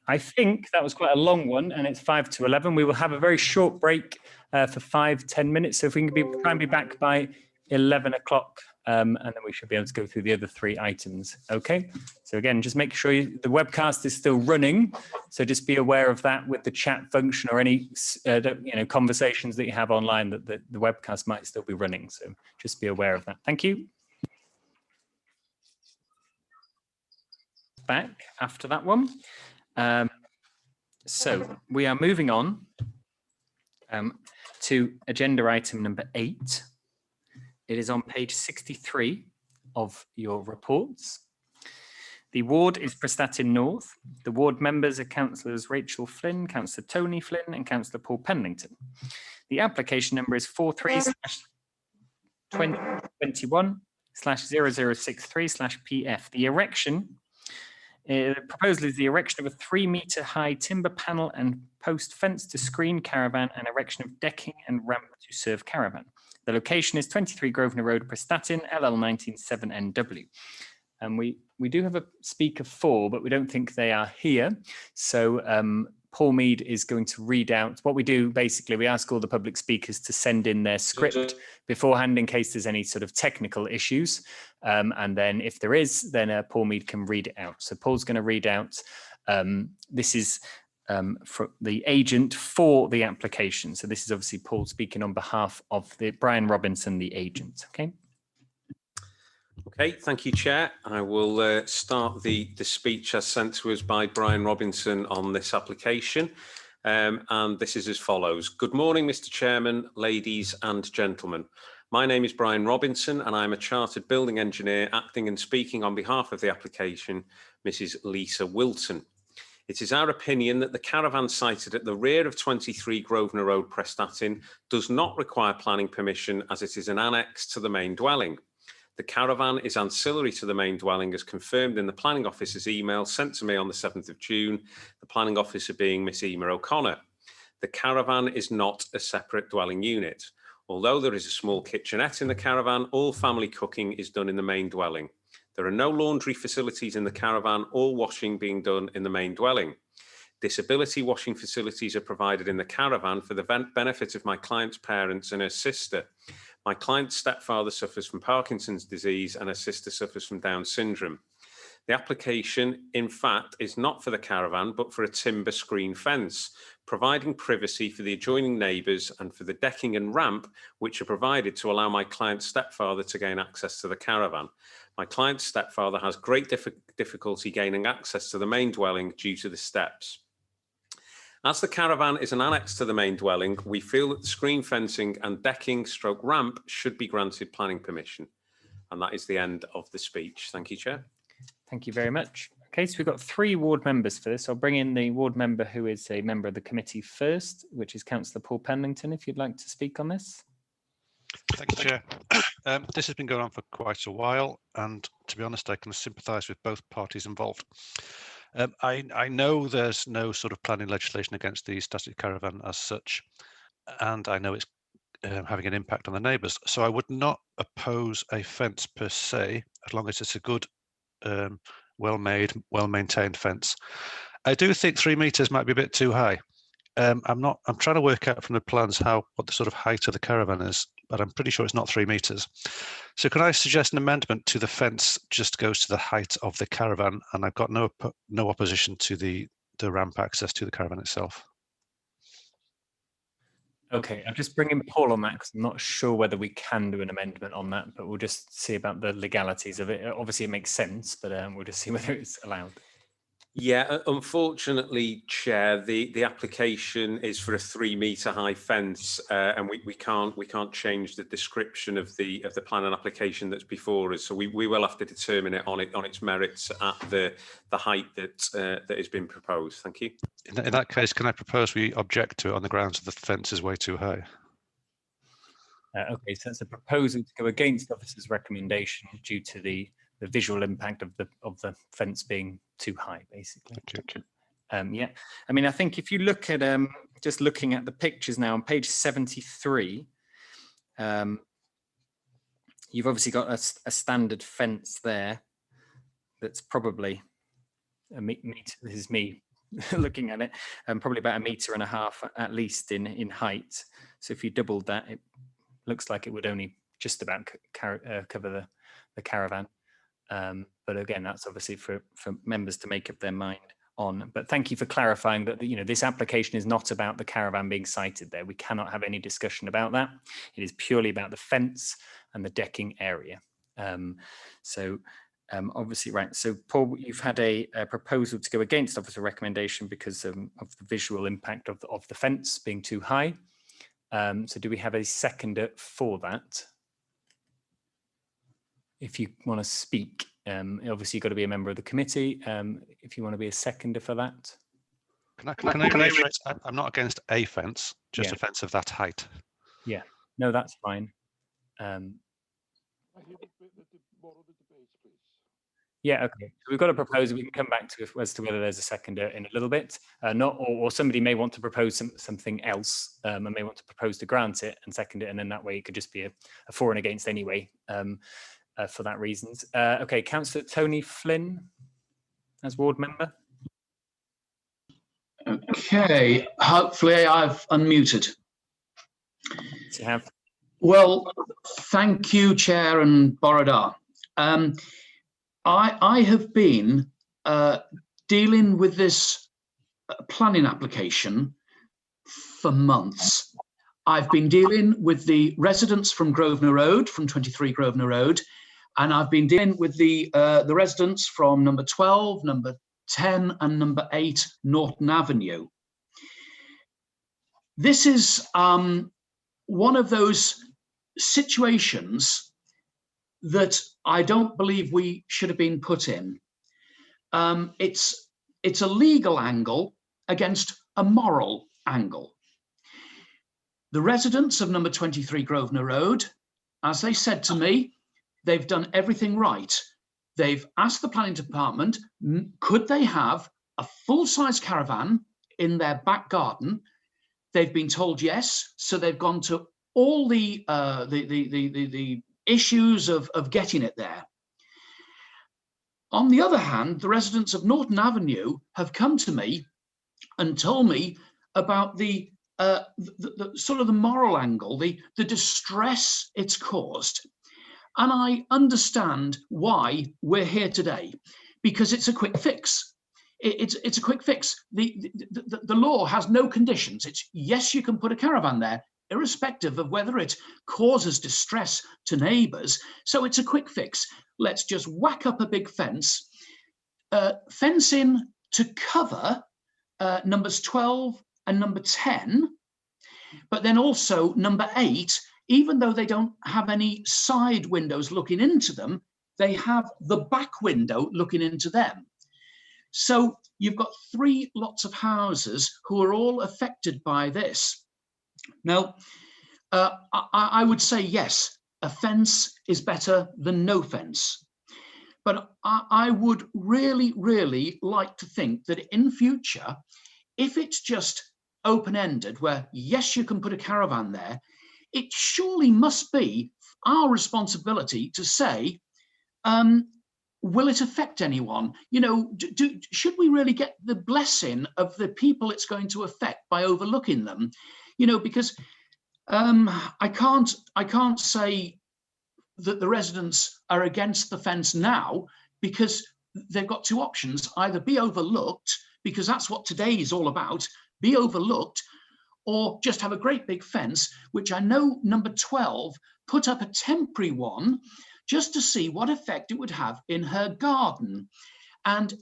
C: I think that was quite a long one, and it's 5 to 11. We will have a very short break for 5-10 minutes. So if we can try and be back by 11 o'clock, and then we should be able to go through the other 3 items. Okay. So again, just make sure the webcast is still running. So just be aware of that with the chat function or any conversations that you have online, that the webcast might still be running. So just be aware of that. Thank you. Back after that one. So we are moving on to agenda item number 8. It is on page 63 of your reports. The ward is Prestatyn North. The ward members are Councillors Rachel Flynn, Councillor Tony Flynn and Councillor Paul Penlington. The application number is 43/2021/0063/PF. The erection the proposal is the erection of a 3-metre high timber panel and post fence to screen caravan and erection of decking and ramp to serve caravan. The location is 23 Grosvenor Road, Prestatyn, LL 197NW. And we do have a speaker 4, but we don't think they are here. So Paul Mead is going to read out what we do. Basically, we ask all the public speakers to send in their script beforehand in case there's any sort of technical issues. And then if there is, then Paul Mead can read it out. So Paul's going to read out. This is for the agent for the application. So this is obviously Paul speaking on behalf of the Brian Robinson, the agent. Okay.
J: Okay, thank you, Chair. I will start the speech as sent to us by Brian Robinson on this application. And this is as follows. Good morning, Mr. Chairman, ladies and gentlemen. My name is Brian Robinson and I'm a chartered building engineer acting and speaking on behalf of the application, Mrs. Lisa Wilton. It is our opinion that the caravan sited at the rear of 23 Grosvenor Road, Prestatyn, does not require planning permission as it is an annex to the main dwelling. The caravan is ancillary to the main dwelling as confirmed in the planning officer's email sent to me on the 7th of June, the planning officer being Miss Ema O'Connor. The caravan is not a separate dwelling unit. Although there is a small kitchenette in the caravan, all family cooking is done in the main dwelling. There are no laundry facilities in the caravan, all washing being done in the main dwelling. Disability washing facilities are provided in the caravan for the benefit of my client's parents and her sister. My client's stepfather suffers from Parkinson's disease and her sister suffers from Down syndrome. The application, in fact, is not for the caravan, but for a timber screen fence, providing privacy for the adjoining neighbours and for the decking and ramp, which are provided to allow my client's stepfather to gain access to the caravan. My client's stepfather has great difficulty gaining access to the main dwelling due to the steps. As the caravan is an annex to the main dwelling, we feel that the screen fencing and decking stroke ramp should be granted planning permission. And that is the end of the speech. Thank you, Chair.
C: Thank you very much. Okay, so we've got 3 ward members for this. I'll bring in the ward member who is a member of the committee first, which is Councillor Paul Pendington, if you'd like to speak on this.
S: Thank you, Chair. This has been going on for quite a while, and to be honest, I can sympathise with both parties involved. I know there's no sort of planning legislation against the static caravan as such, and I know it's having an impact on the neighbours. So I would not oppose a fence per se, as long as it's a good, well-made, well-maintained fence. I do think 3 metres might be a bit too high. I'm trying to work out from the plans what the sort of height of the caravan is, but I'm pretty sure it's not 3 metres. So can I suggest an amendment to the fence just goes to the height of the caravan, and I've got no opposition to the ramp access to the caravan itself.
C: Okay, I'm just bringing Paul on that because I'm not sure whether we can do an amendment on that, but we'll just see about the legalities of it. Obviously, it makes sense, but we'll just see whether it's allowed.
J: Yeah, unfortunately, Chair, the application is for a 3 metre high fence, and we can't change the description of the plan and application that's before us. So we will have to determine it on its merits at the height that has been proposed. Thank you.
S: In that case, can I propose we object to it on the grounds that the fence is way too high?
C: Okay, so it's a proposal to go against the officer's recommendation due to the visual impact of the fence being too high, basically.
S: Okay.
C: Yeah, I mean, I think if you look at just looking at the pictures now on page 73, you've obviously got a standard fence there that's probably a meter. This is me looking at it, probably about 1.5 meters at least in height. So if you doubled that, it looks like it would only just about cover the caravan. But again, that's obviously for members to make up their mind on. But thank you for clarifying that this application is not about the caravan being sited there. We cannot have any discussion about that. It is purely about the fence and the decking area. Obviously, right. So Paul, you've had a proposal to go against officer recommendation because of the visual impact of the fence being too high. So do we have a seconder for that? If you want to speak, obviously you've got to be a member of the committee. If you want to be a seconder for that.
S: Can I reiterate, I'm not against a fence, just a fence of that height.
C: Yeah, no, that's fine. Yeah, okay. So we've got a proposal. We can come back to as to whether there's a seconder in a little bit. Or somebody may want to propose something else and may want to propose to grant it and second it, and then that way it could just be a for and against anyway. For that reasons. Okay, Councillor Tony Flynn as ward member.
G: Okay, hopefully I've unmuted.
C: You have.
G: Well, thank you, Chair and Borodar. I have been dealing with this planning application for months. I've been dealing with the residents from Grosvenor Road, from 23 Grosvenor Road, And I've been dealing with the residents from number 12, number 10 and number 8 Norton Avenue. This is one of those situations that I don't believe we should have been put in. It's a legal angle against a moral angle. The residents of number 23 Grosvenor Road, as they said to me, they've done everything right. They've asked the planning department, could they have a full-size caravan in their back garden? They've been told yes, so they've gone to all the issues of getting it there. On the other hand, the residents of Norton Avenue have come to me and told me about the sort of the moral angle, the distress it's caused. And I understand why we're here today, because it's a quick fix. It's a quick fix. The law has no conditions. It's yes, you can put a caravan there, irrespective of whether it causes distress to neighbours. So it's a quick fix. Let's just whack up a big fence, fence in to cover numbers 12 and number 10, but then also number 8, even though they don't have any side windows looking into them, they have the back window looking into them. So you've got 3 lots of houses who are all affected by this. Now, I would say yes, a fence is better than no fence. But I would really, really like to think that in future, if it's just open-ended, where yes, you can put a caravan there, it surely must be our responsibility to say, will it affect anyone? You know, should we really get the blessing of the people it's going to affect by overlooking them? You know, because I can't say that the residents are against the fence now, because they've got 2 options: either be overlooked, because that's what today is all about, be overlooked, or just have a great big fence, which I know number 12 put up a temporary one just to see what effect it would have in her garden. And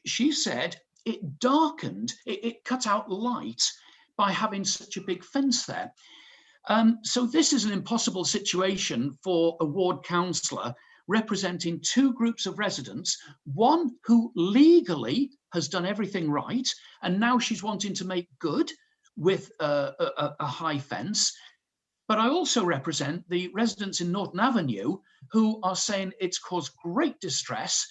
G: she said it darkened, it cut out light by having such a big fence there. So this is an impossible situation for a ward councillor representing 2 groups of residents, one who legally has done everything right, and now she's wanting to make good with a high fence. But I also represent the residents in Norton Avenue who are saying it's caused great distress.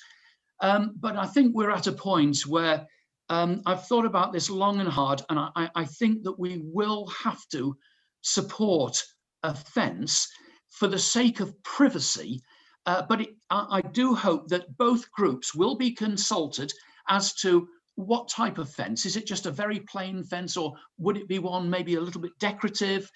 G: But I think we're at a point where I've thought about this long and hard, and I think that we will have to support a fence for the sake of privacy. But I do hope that both groups will be consulted as to what type of fence. Is it just a very plain fence, or would it be one maybe a little bit decorative?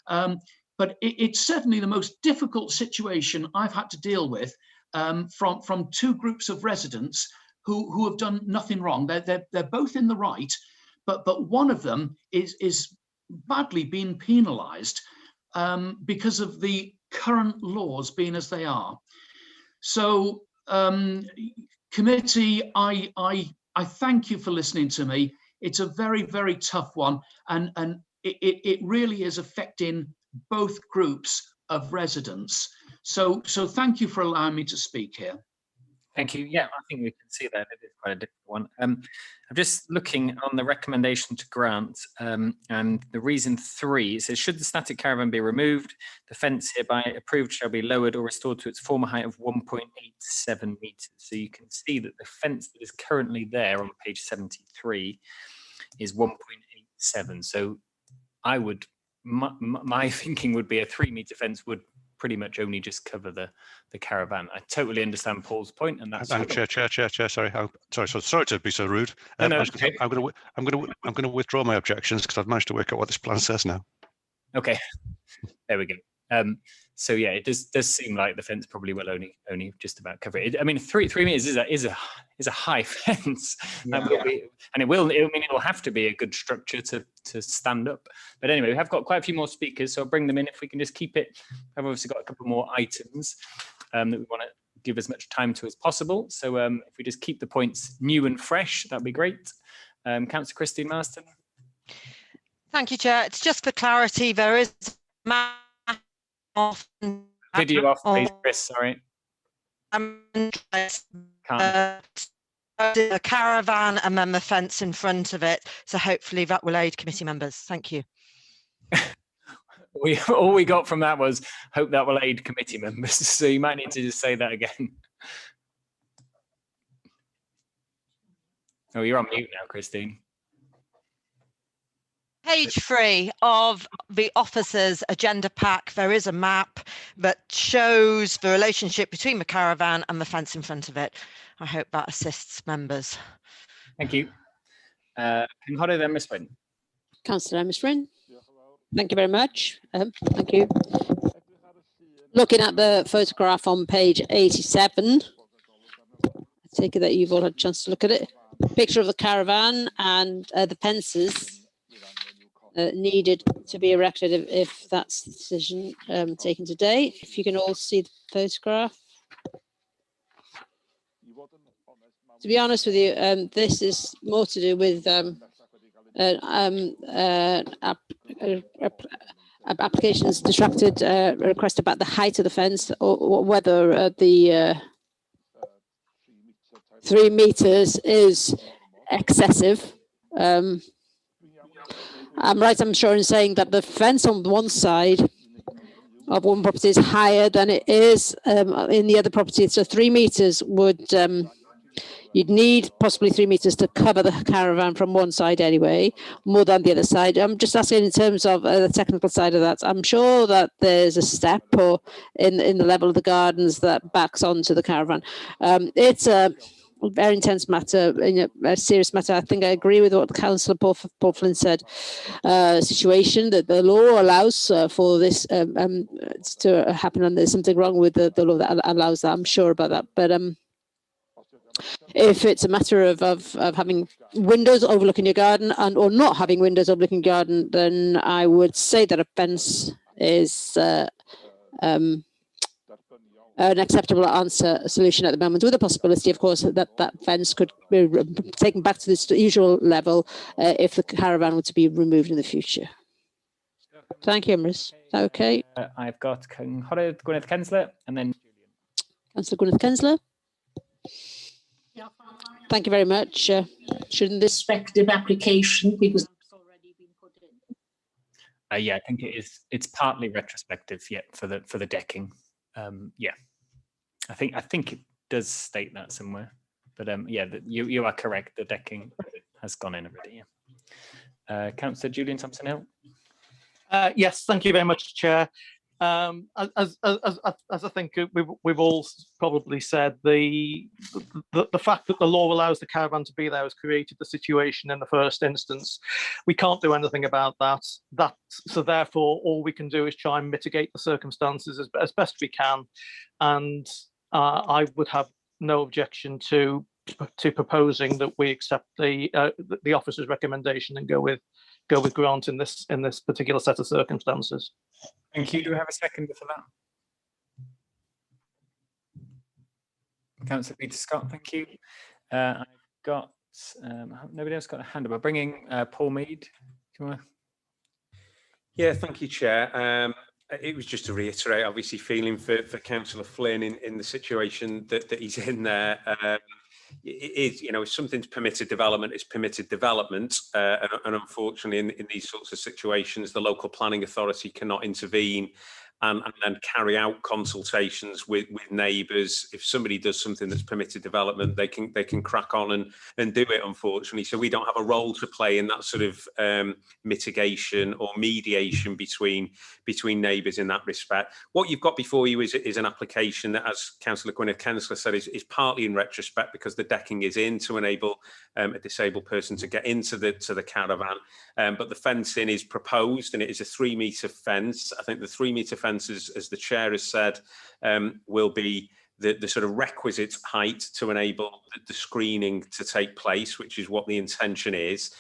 G: But it's certainly the most difficult situation I've had to deal with from 2 groups of residents who have done nothing wrong. They're both in the right, but one of them is badly being penalised because of the current laws being as they are. So committee, I thank you for listening to me. It's a very, very tough one, and it really is affecting both groups of residents. So thank you for allowing me to speak here.
C: Thank you. Yeah, I think we can see that it is quite a difficult one. I'm just looking on the recommendation to grant, and the reason 3, it says, should the static caravan be removed, the fence hereby approved shall be lowered or restored to its former height of 1.87 metres. So you can see that the fence that is currently there on page 73 is 1.87. So I would, my thinking would be a 3-metre fence would pretty much only just cover the caravan. I totally understand Paul's point, and that's
S: Chair. Sorry to be so rude.
C: No,
S: okay. I'm going to withdraw my objections because I've managed to work out what this plan says now.
C: Okay, there we go. So yeah, it does seem like the fence probably will only just about cover it. I mean, 3 meters is a high fence,
G: Yeah.
C: and it will have to be a good structure to stand up. But anyway, we have got quite a few more speakers, so I'll bring them in if we can just keep it. I've obviously got a couple more items that we want to give as much time to as possible. So if we just keep the points new and fresh, that'd be great. Councillor Christine Marston.
H: Thank you, Chair. It's just for clarity, there is
C: Video off, please, Chris, sorry.
H: A caravan and then the fence in front of it. So hopefully that will aid committee members. Thank you.
C: All we got from that was hope that will aid committee members. So you might need to just say that again. Oh, you're on mute now, Christine.
H: Page 3 of the officers' agenda pack, there is a map that shows the relationship between the caravan and the fence in front of it. I hope that assists members.
C: Thank you. Cynghorau then, Ms Wynn.
B: Councillor Ms Wynn. Thank you very much. Thank you. Looking at the photograph on page 87, I take it that you've all had a chance to look at it. Picture of the caravan and the fences needed to be erected if that's the decision taken today. If you can all see the photograph. To be honest with you, this is more to do with applications distracted request about the height of the fence, or whether the 3 meters is excessive. I'm right, I'm sure, in saying that the fence on one side of one property is higher than it is in the other property. So 3 meters would, you'd need possibly 3 meters to cover the caravan from one side anyway, more than the other side. I'm just asking in terms of the technical side of that. I'm sure that there's a step or in the level of the gardens that backs onto the caravan. It's a very intense matter, a serious matter. I think I agree with what Councillor Paul Flynn said. Situation that the law allows for this to happen, and there's something wrong with the law that allows that. I'm sure about that. But if it's a matter of having windows overlooking your garden or not having windows overlooking your garden, then I would say that a fence is an acceptable solution at the moment, with the possibility, of course, that that fence could be taken back to the usual level if the caravan were to be removed in the future. Thank you, Emrys. Okay.
C: I've got Cynghorau Gwyneth Kensler and then
B: Councillor Gwyneth Kensler. Thank you very much. Shouldn't this
A: respective application because
C: yeah, I think it is. It's partly retrospective, yeah, for the decking. Yeah, I think it does state that somewhere, but yeah, you are correct. The decking has gone in already. Yeah. Councillor Julian Thompson-Hill.
Q: Yes, thank you very much, Chair. As I think we've all probably said, the fact that the law allows the caravan to be there has created the situation in the first instance. We can't do anything about that. So therefore, all we can do is try and mitigate the circumstances as best we can. And I would have no objection to proposing that we accept the officer's recommendation and go with grant in this particular set of circumstances.
C: Thank you. Do we have a second for that? Councillor Peter Scott, thank you. I've got nobody else got a hand up. I'm bringing Paul Mead. Do you want to?
J: Yeah, thank you, Chair. It was just to reiterate, obviously, feeling for Councillor Flynn in the situation that he's in there. It is, if something's permitted development, it's permitted development, and unfortunately, in these sorts of situations, the local planning authority cannot intervene and carry out consultations with neighbours. If somebody does something that's permitted development, they can crack on and do it, unfortunately. So we don't have a role to play in that sort of mitigation or mediation between neighbours in that respect. What you've got before you is an application that, as Councillor Gwyneth Kensler said, is partly in retrospect because the decking is in to enable a disabled person to get into the caravan. But the fencing is proposed, and it is a 3 metre fence. I think the 3 metre fence, as the chair has said, will be the sort of requisite height to enable the screening to take place, which is what the intention is.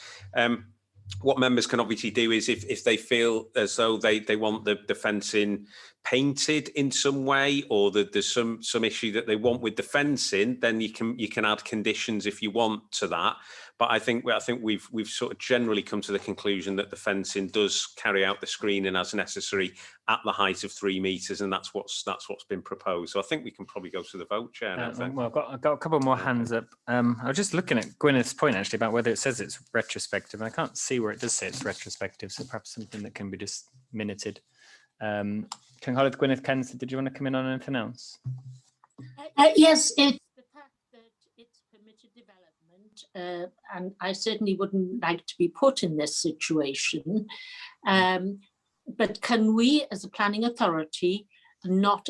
J: What members can obviously do is if they feel as though they want the fencing painted in some way, or that there's some issue that they want with the fencing, then you can add conditions if you want to that. But I think we've sort of generally come to the conclusion that the fencing does carry out the screening as necessary at the height of 3 metres, and that's what's been proposed. So I think we can probably go to the vote, Chair.
C: Well, I've got a couple more hands up. I was just looking at Gwyneth's point actually about whether it says it's retrospective. I can't see where it does say it's retrospective, so perhaps something that can be just minuted. Cynghorydd Gwyneth Kens, did you want to come in on anything else?
A: Yes, it's the fact that it's permitted development, and I certainly wouldn't like to be put in this situation. But can we, as a planning authority, not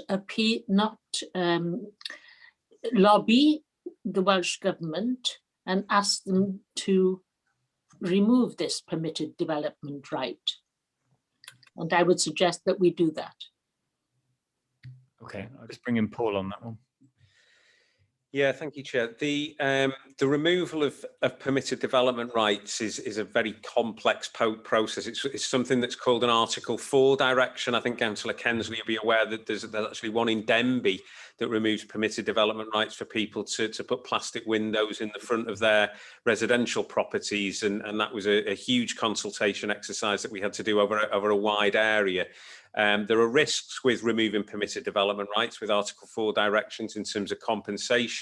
A: lobby the Welsh Government and ask them to remove this permitted development right? And I would suggest that we do that.
C: Okay, I'll just bring in Paul on that one.
J: Yeah, thank you, Chair. The removal of permitted development rights is a very complex process. It's something that's called an Article 4 direction. I think Councillor Kensley will be aware that there's actually one in Denby that removes permitted development rights for people to put plastic windows in the front of their residential properties, and that was a huge consultation exercise that we had to do over a wide area. There are risks with removing permitted development rights with Article 4 directions in terms of compensation.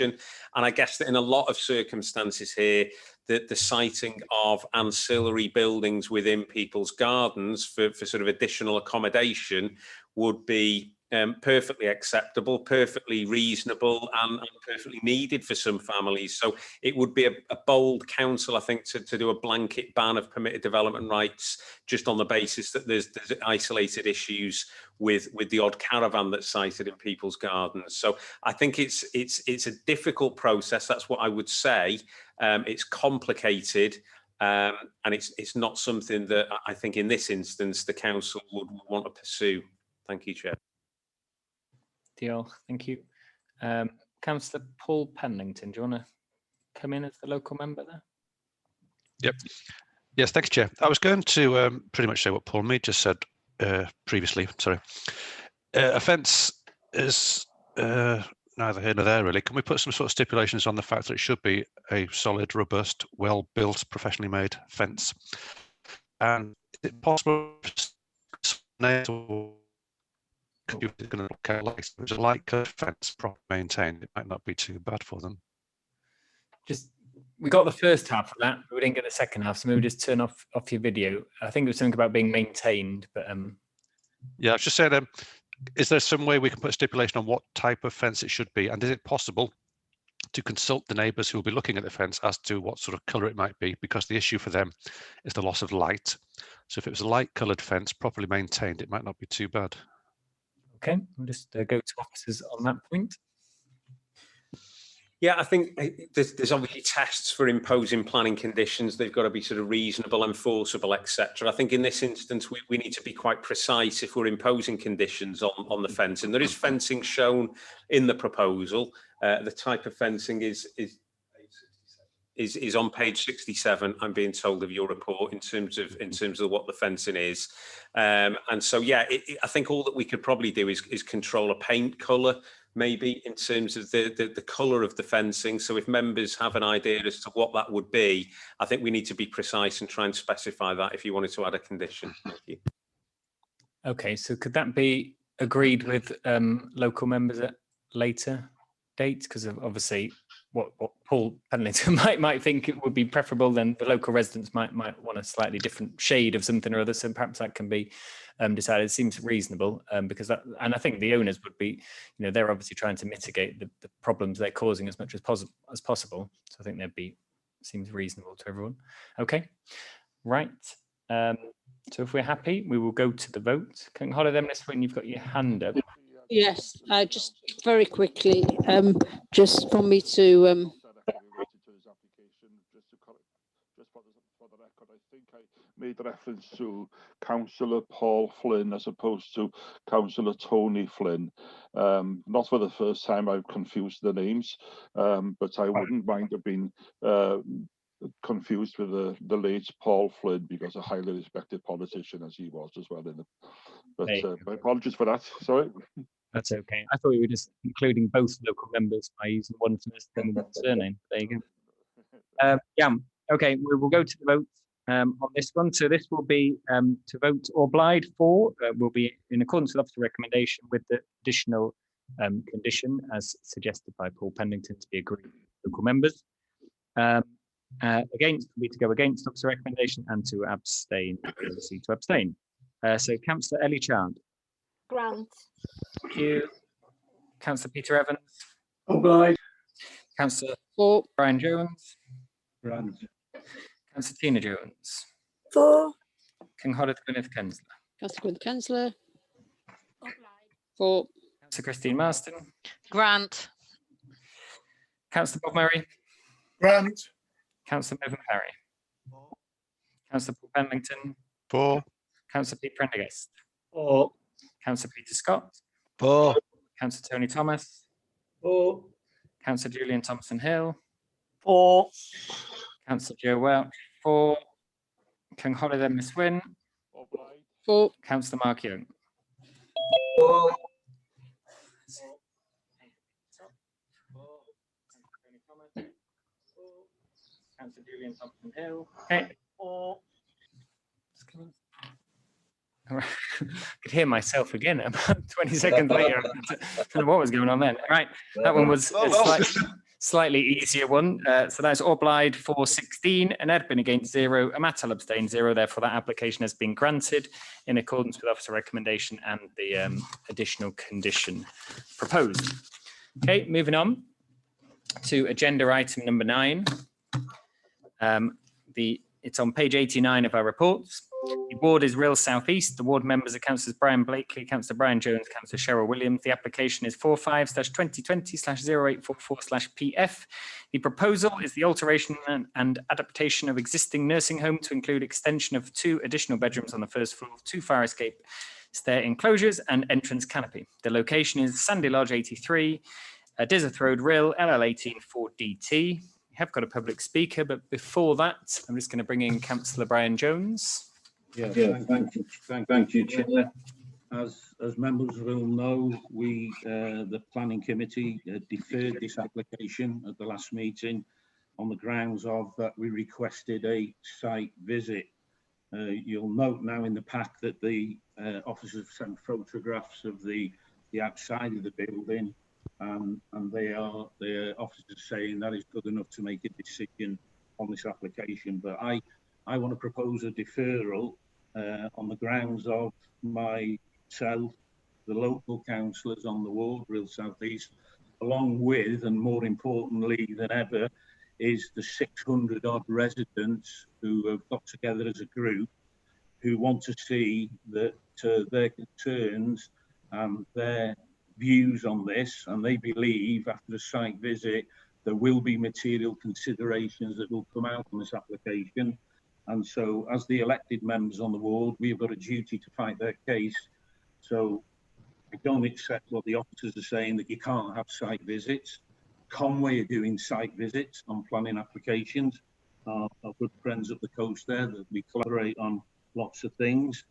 J: And I guess that in a lot of circumstances here, that the siting of ancillary buildings within people's gardens for sort of additional accommodation would be perfectly acceptable, perfectly reasonable, and perfectly needed for some families. So it would be a bold council, I think, to do a blanket ban of permitted development rights just on the basis that there's isolated issues with the odd caravan that's sited in people's gardens. So I think it's a difficult process. That's what I would say. It's complicated. And it's not something that I think in this instance the council would want to pursue. Thank you, Chair.
C: Deal, thank you. Councillor Paul Pennington, do you want to come in as the local member there?
S: Yep. Yes, thank you, Chair. I was going to pretty much say what Paul Mead just said previously. Sorry. Offence is neither here nor there, really. Can we put some sort of stipulations on the fact that it should be a solid, robust, well-built, professionally made fence? And is it possible to going to look at like a light coloured fence, properly maintained? It might not be too bad for them.
C: We got the first half of that, but we didn't get the second half, so maybe just turn off your video. I think it was something about being maintained, but
S: yeah, I was just saying, is there some way we can put a stipulation on what type of fence it should be, and is it possible to consult the neighbours who will be looking at the fence as to what sort of colour it might be, because the issue for them is the loss of light. So if it was a light coloured fence, properly maintained, it might not be too bad.
C: Okay, we'll just go to officers on that point.
J: Yeah, I think there's obviously tests for imposing planning conditions. They've got to be sort of reasonable, enforceable, etc. I think in this instance, we need to be quite precise if we're imposing conditions on the fence. And there is fencing shown in the proposal. The type of fencing is on page 67, I'm being told, of your report in terms of what the fencing is. And so, yeah, I think all that we could probably do is control a paint colour, maybe, in terms of the colour of the fencing. So if members have an idea as to what that would be, I think we need to be precise and try and specify that if you wanted to add a condition. Thank you.
C: Okay, so could that be agreed with local members at later dates? Because obviously what Paul Pennington might think it would be preferable, then the local residents might want a slightly different shade of something or other. So perhaps that can be decided. It seems reasonable because that, and I think the owners would be, they're obviously trying to mitigate the problems they're causing as much as possible. So I think seems reasonable to everyone. Okay, right. So if we're happy, we will go to the vote. Cynghorydd Emrys Wyn, you've got your hand up.
B: Yes, just very quickly, just for me to
I: made reference to Councillor Paul Flynn as opposed to Councillor Tony Flynn. Not for the first time I've confused the names, but I wouldn't mind have been confused with the late Paul Flynn, because a highly respected politician as he was as well. But my apologies for that. Sorry.
C: That's okay. I thought you were just including both local members by using one first name and one surname. There you go. Yeah. Okay. We will go to the vote on this one. So this will be to vote or oblige for will be in accordance with officer recommendation with the additional condition as suggested by Paul Pendington to be agreed with local members. Against will be to go against officer recommendation, and to abstain, obviously to abstain. So Councillor Ellie Chand.
T: Grant.
C: Thank you. Councillor Peter Evans.
U: Obliged.
C: Councillor Brian Jones.
U: Grant.
C: Councillor Tina Jones.
T: For.
C: Cynghorydd Gwyneth Kensler.
B: Councillor Gwyneth Kensler. For.
C: Councillor Christine Marston.
H: Grant.
C: Councillor Bob Murray.
P: Grant.
C: Councillor Mervyn Parry. Councillor Paul Pendington.
S: For.
C: Councillor Pete Prendergast.
U: For.
C: Councillor Peter Scott.
S: For.
C: Councillor Tony Thomas.
U: For.
C: Councillor Julian Thompson-Hill.
P: For.
C: Councillor Joe Welch. For. Cynghorydd Miss Wynne.
B: For.
C: Councillor Mark Young.
U: For.
C: Councillor Julian Thompson-Hill. Okay. I could hear myself again about 20 seconds later. I don't know what was going on then. Right, that one was a slightly easier one. So that's obliged for 16, an admin against 0, a Mattel abstain 0. Therefore, that application has been granted in accordance with officer recommendation and the additional condition proposed. Okay, moving on to agenda item number 9. It's on page 89 of our reports. The ward is RHYL South East. The ward members are Councillors Brian Blakely, Councillor Brian Jones, Councillor Cheryl Williams. The application is 45/2020/0844/PF. The proposal is the alteration and adaptation of existing nursing home to include extension of 2 additional bedrooms on the first floor, 2 fire escape stair enclosures and entrance canopy. The location is Sandy Lodge 83, DYSERTH Road, RHYL, LL18 4DT. We have got a public speaker, but before that, I'm just going to bring in Councillor Brian Jones.
M: Yeah, thank you, Chair. As members will know, the planning committee deferred this application at the last meeting on the grounds of that we requested a site visit. You'll note now in the pack that the officers sent photographs of the outside of the building, and the officers saying that is good enough to make a decision on this application. But I want to propose a deferral on the grounds of myself, the local councillors on the ward, RHYL South East, along with, and more importantly than ever, is the 600 odd residents who have got together as a group who want to see that their concerns and their views on this, and they believe after the site visit there will be material considerations that will come out on this application. And so as the elected members on the ward, we've got a duty to fight their case. So I don't accept what the officers are saying, that you can't have site visits. Conway are doing site visits on planning applications. Our good friends up the coast there, that we collaborate on lots of things.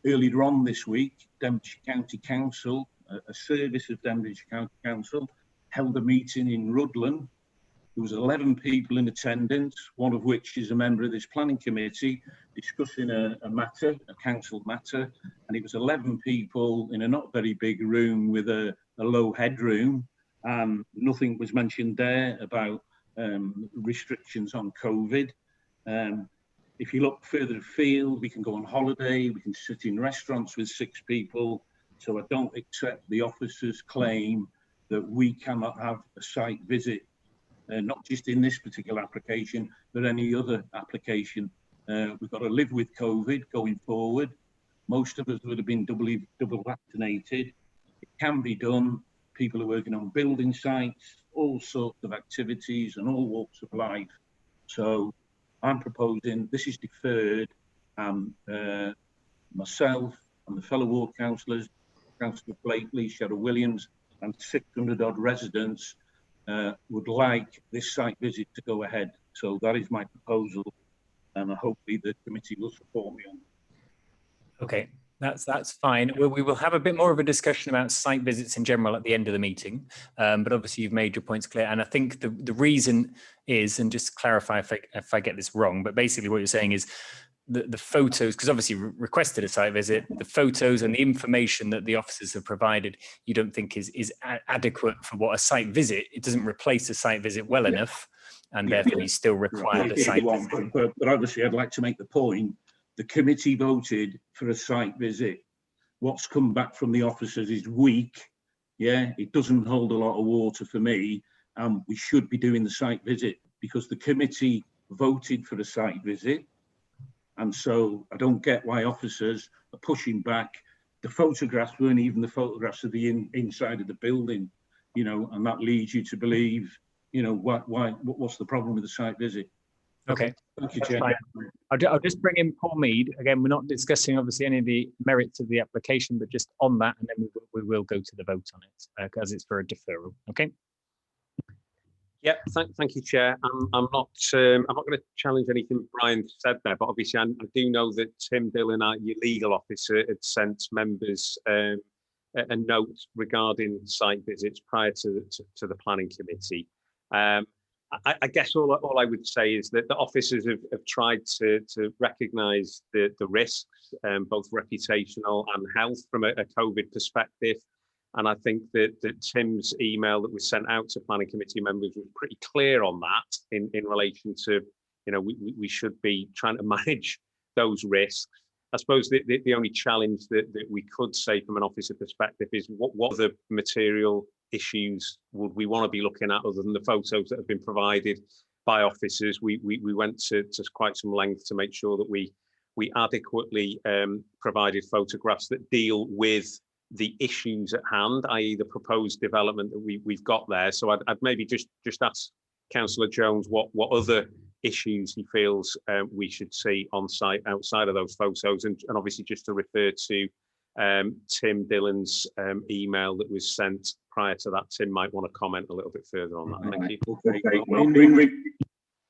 M: Earlier on this week, Denbighshire County Council, a service of Denbighshire County Council, held a meeting in Rutland. There was 11 people in attendance, one of which is a member of this planning committee, discussing a matter, a council matter, and it was 11 people in a not very big room with a low headroom. Nothing was mentioned there about restrictions on COVID. If you look further afield, we can go on holiday, we can sit in restaurants with 6 people. So I don't accept the officer's claim that we cannot have a site visit, not just in this particular application, but any other application. We've got to live with COVID going forward. Most of us would have been double vaccinated. It can be done. People are working on building sites, all sorts of activities and all walks of life. So I'm proposing this is deferred, and myself and the fellow ward councillors, Councillor Blakely, Cheryl Williams, and 600 odd residents would like this site visit to go ahead. So that is my proposal, and hopefully the committee will support me on it.
C: Okay, that's fine. We will have a bit more of a discussion about site visits in general at the end of the meeting, but obviously you've made your points clear. And I think the reason is, and just to clarify if I get this wrong, but basically what you're saying is the photos, because obviously you requested a site visit, the photos and the information that the officers have provided, you don't think is adequate for what a site visit. It doesn't replace a site visit well enough, and therefore you still require the site visit.
M: But obviously I'd like to make the point, the committee voted for a site visit. What's come back from the officers is weak. Yeah, it doesn't hold a lot of water for me, and we should be doing the site visit because the committee voted for a site visit. And so I don't get why officers are pushing back. The photographs weren't even the photographs of the inside of the building, you know, and that leads you to believe, you know, what's the problem with the site visit?
C: Okay.
M: Thank you, Chair.
C: I'll just bring in Paul Mead. Again, we're not discussing obviously any of the merits of the application, but just on that, and then we will go to the vote on it because it's for a deferral. Okay.
J: Yeah, thank you, Chair. I'm not going to challenge anything Brian said there, but obviously I do know that Tim Dillon, your legal officer, had sent members a note regarding site visits prior to the planning committee. I guess all I would say is that the officers have tried to recognise the risks, both reputational and health from a COVID perspective. And I think that Tim's email that was sent out to planning committee members was pretty clear on that in relation to, you know, we should be trying to manage those risks. I suppose the only challenge that we could say from an officer perspective is what other material issues would we want to be looking at other than the photos that have been provided by officers. We went to quite some length to make sure that we adequately provided photographs that deal with the issues at hand, i.e. the proposed development that we've got there. So I'd maybe just ask Councillor Jones what other issues he feels we should see on site outside of those photos, and obviously just to refer to Tim Dillon's email that was sent prior to that. Tim might want to comment a little bit further on that. Thank you.
M: Okay.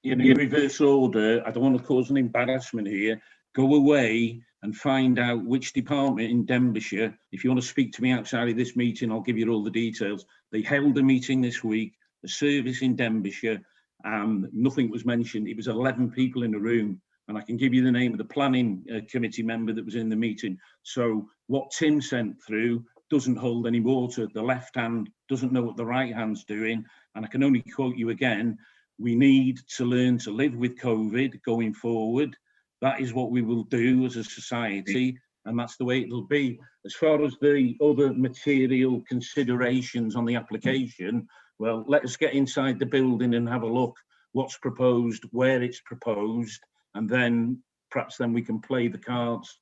M: In reverse order, I don't want to cause an embarrassment here. Go away and find out which department in Denbighshire. If you want to speak to me outside of this meeting, I'll give you all the details. They held a meeting this week, a service in Denbighshire, and nothing was mentioned. It was 11 people in the room, and I can give you the name of the planning committee member that was in the meeting. So what Tim sent through doesn't hold any water. The left hand doesn't know what the right hand's doing. And I can only quote you again, we need to learn to live with COVID going forward. That is what we will do as a society, and that's the way it'll be. As far as the other material considerations on the application, well, let us get inside the building and have a look what's proposed, where it's proposed, and then perhaps then we can play the cards.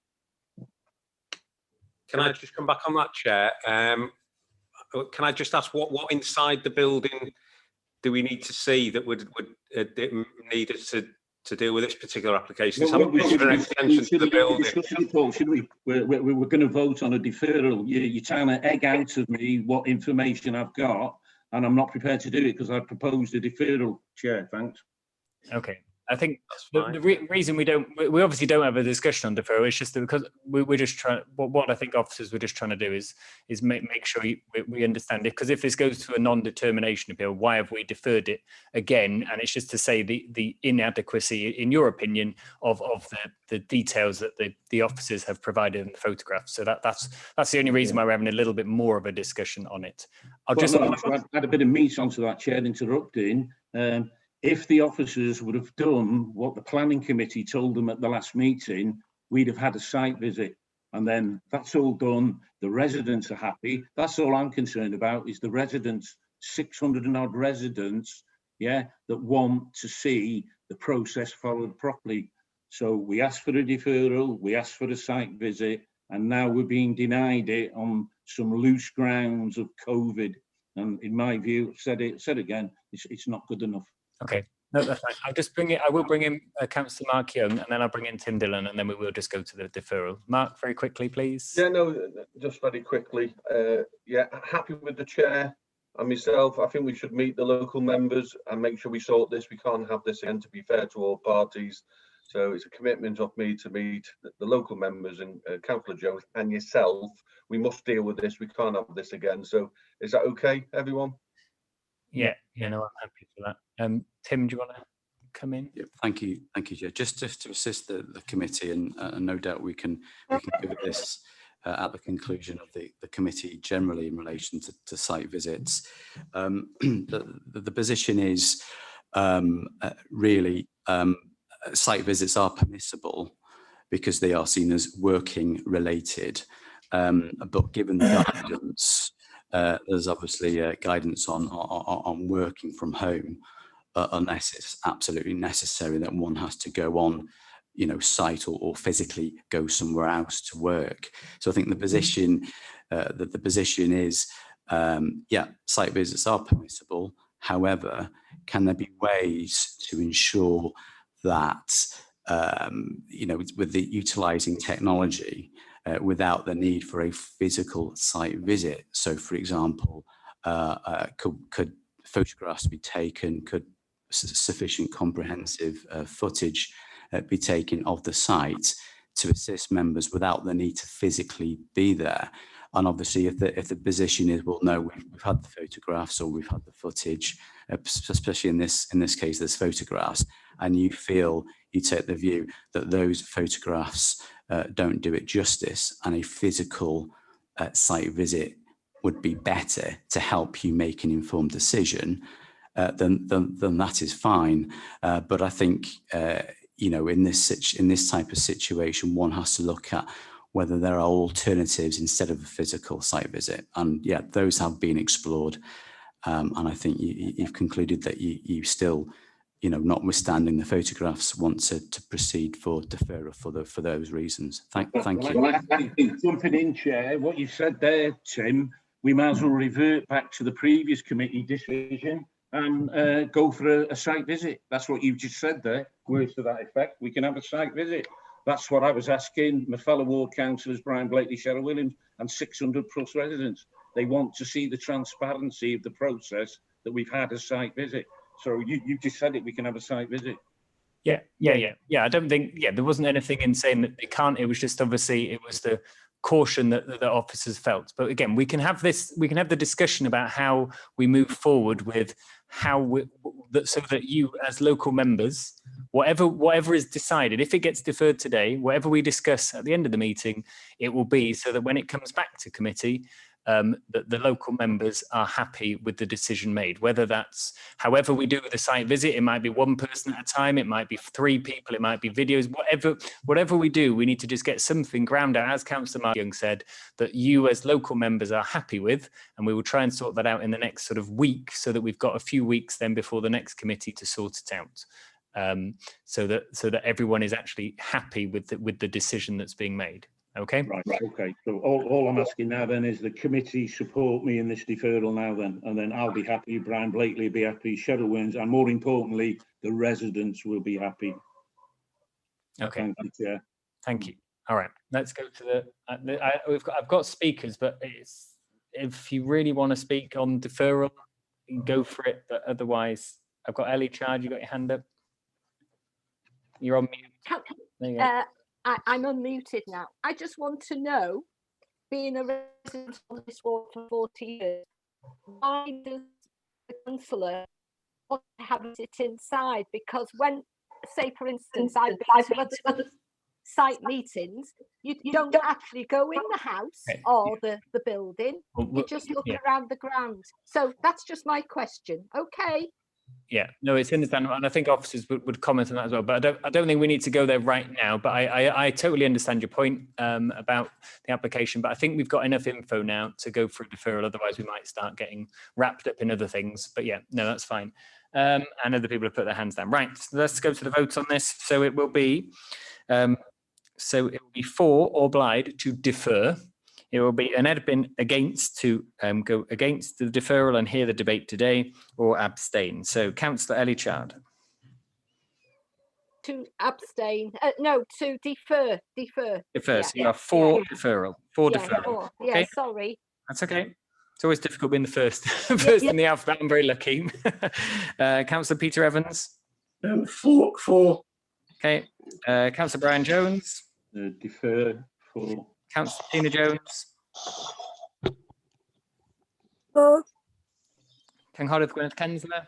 J: Can I just come back on that, Chair? Can I just ask what inside the building do we need to see that would need us to deal with this particular application?
M: Well, we should discuss it, Paul, should we? We're going to vote on a deferral. You're trying to egg out of me what information I've got, and I'm not prepared to do it because I proposed a deferral, Chair. Thanks.
C: Okay. I think the reason we obviously don't have a discussion on deferral is just because we're just trying. What I think officers were just trying to do is make sure we understand it. Because if this goes to a non-determination appeal, why have we deferred it again? And it's just to say the inadequacy, in your opinion, of the details that the officers have provided in the photographs. So that's the only reason why we're having a little bit more of a discussion on it.
M: I'll add a bit of meat onto that, Chair, interrupting. If the officers would have done what the planning committee told them at the last meeting, we'd have had a site visit. And then that's all done. The residents are happy. That's all I'm concerned about is the residents, 600 and odd residents, yeah, that want to see the process followed properly. So we asked for a deferral, we asked for a site visit, and now we're being denied it on some loose grounds of COVID. And in my view, I've said it again, it's not good enough.
C: Okay, no, that's fine. I will bring in Councillor Mark Young, and then I'll bring in Tim Dillon, and then we will just go to the deferral. Mark, very quickly, please.
E: Yeah, no, just very quickly. Yeah, happy with the chair and myself, I think we should meet the local members and make sure we sort this. We can't have this again, to be fair to all parties. So it's a commitment of me to meet the local members and Councillor Jones and yourself. We must deal with this. We can't have this again. So is that okay, everyone?
C: Yeah, no, I'm happy for that. Tim, do you want to come in?
N: Yeah, thank you, Chair. Just to assist the committee, and no doubt we can cover this at the conclusion of the committee generally in relation to site visits. The position is really site visits are permissible because they are seen as working related, but given the guidance, there's obviously guidance on working from home, unless it's absolutely necessary that one has to go on, site or physically go somewhere else to work. So I think the position the position is, yeah, site visits are permissible. However, can there be ways to ensure that with the utilising technology without the need for a physical site visit? So, for example, could photographs be taken? Could sufficient comprehensive footage be taken of the site to assist members without the need to physically be there? And obviously, if the position is, well, no, we've had the photographs or we've had the footage, especially in this case, there's photographs, and you feel, you take the view that those photographs don't do it justice, and a physical site visit would be better to help you make an informed decision, then that is fine. But I think in this type of situation, one has to look at whether there are alternatives instead of a physical site visit, and yeah, those have been explored. And I think you've concluded that you still, notwithstanding the photographs, want to proceed for deferral for those reasons. Thank you.
M: Well, I think jumping in, Chair, what you said there, Tim, we might as well revert back to the previous committee decision and go for a site visit. That's what you've just said there, words to that effect. We can have a site visit. That's what I was asking my fellow ward councillors, Brian Blakely, Cheryl Williams, and 600 plus residents. They want to see the transparency of the process that we've had a site visit. So you just said it, we can have a site visit.
C: Yeah. I don't think, there wasn't anything in saying that they can't. It was just, obviously, it was the caution that the officers felt. But again, we can have the discussion about how we move forward with how so that you as local members, whatever is decided, if it gets deferred today, whatever we discuss at the end of the meeting, it will be so that when it comes back to committee, that the local members are happy with the decision made. Whether that's however we do the site visit, it might be one person at a time, it might be 3 people, it might be videos, whatever we do, we need to just get something ground out, as Councillor Mark Young said, that you as local members are happy with, and we will try and sort that out in the next sort of week, so that we've got a few weeks then before the next committee to sort it out, so that everyone is actually happy with the decision that's being made. Okay.
M: Right. Okay. So all I'm asking now then is the committee support me in this deferral now then, and then I'll be happy, Brian Blakely will be happy, Cheryl Williams, and more importantly, the residents will be happy.
C: Okay.
M: Thank you, Chair.
C: Thank you. All right. Let's go to I've got speakers, but if you really want to speak on deferral, go for it. But otherwise, I've got Ellie Chard. You got your hand up. You're on mute. There you go.
T: I'm unmuted now. I just want to know, being a resident of this ward for 40 years, why does the councillor want to have it inside? Because when, say for instance, I've been to other site meetings, you don't actually go in the house or the building, you just look around the ground. So that's just my question. Okay.
C: Yeah, no, it's understandable, and I think officers would comment on that as well. But I don't think we need to go there right now. But I totally understand your point about the application. But I think we've got enough info now to go for a deferral. Otherwise, we might start getting wrapped up in other things. But yeah, no, that's fine. And other people have put their hands down. Right, so let's go to the votes on this. So it will be, for or obliged to defer. It will be an Edbin against to go against the deferral and hear the debate today, or abstain. So, Councillor Ellie Chard.
T: To abstain. No, to defer. Defer.
C: Defer. So you are for deferral. For deferral.
T: Yeah,
C: okay.
T: Sorry.
C: That's okay. It's always difficult being the first, first in the alphabet. I'm very lucky. Councillor Peter Evans.
U: For.
C: Okay. Councillor Brian Jones.
M: Defer. For.
C: Councillor Tina Jones.
U: For.
C: Cynghorydd Gwyneth Kensler.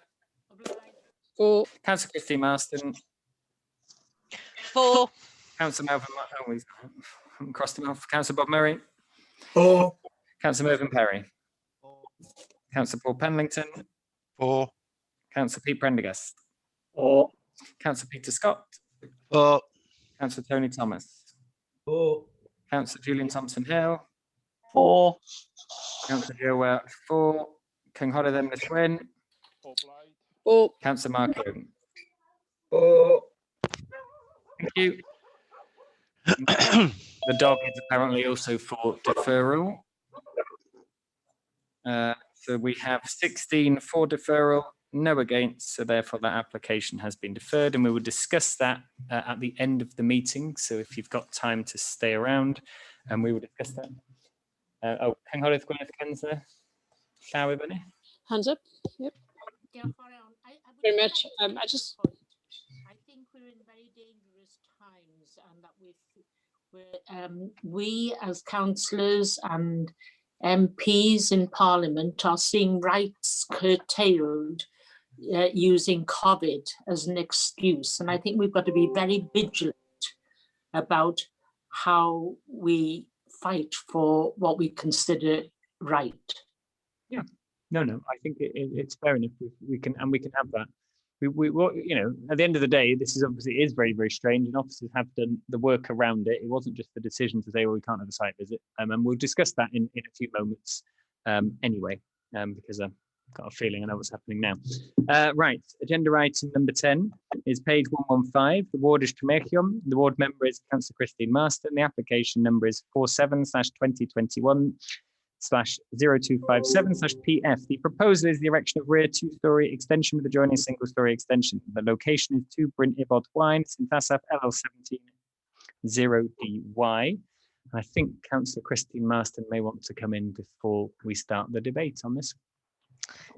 U: For.
C: Councillor Christine Marston.
H: For.
C: Councillor Melvin. Oh, he's crossed him off. Councillor Bob Murray.
U: For.
C: Councillor Mervyn Perry. Councillor Paul Penlington.
S: For.
C: Councillor Pete Prendergast.
U: For.
C: Councillor Peter Scott.
S: For.
C: Councillor Tony Thomas.
U: For.
C: Councillor Julian Thompson Hill.
U: For.
C: Councillor Joe Welch. For. Cynghorydd Emrys Wyn.
U: For.
C: Councillor Mark Owen.
U: For.
C: Thank you. The dog is apparently also for deferral. So we have 16 for deferral, no against, so therefore that application has been deferred, and we will discuss that at the end of the meeting. So if you've got time to stay around, and we will discuss that. Cynghorydd Gwyneth Kensler, llaw i fyny.
U: Hands up. Yep. Very much. I
A: think we're in very dangerous times, and that we as councillors and MPs in Parliament are seeing rights curtailed using COVID as an excuse. And I think we've got to be very vigilant about how we fight for what we consider right.
C: Yeah, no, I think it's fair enough. We can have that. We you know, at the end of the day, this is obviously very, very strange, and officers have done the work around it. It wasn't just the decision to say, well, we can't have a site visit, and we'll discuss that in a few moments anyway, because I've got a feeling I know what's happening now. Right, agenda item number 10 is page 115. The ward is Tremechium. The ward member is Councillor Christine Marston. The application number is 47/2021/0257/PF. The proposal is the erection of rear two-storey extension with adjoining single-storey extension. The location is 2 BRYN IBOD WAEN, St ASAPH LL170DY. I think Councillor Christine Marston may want to come in before we start the debate on this.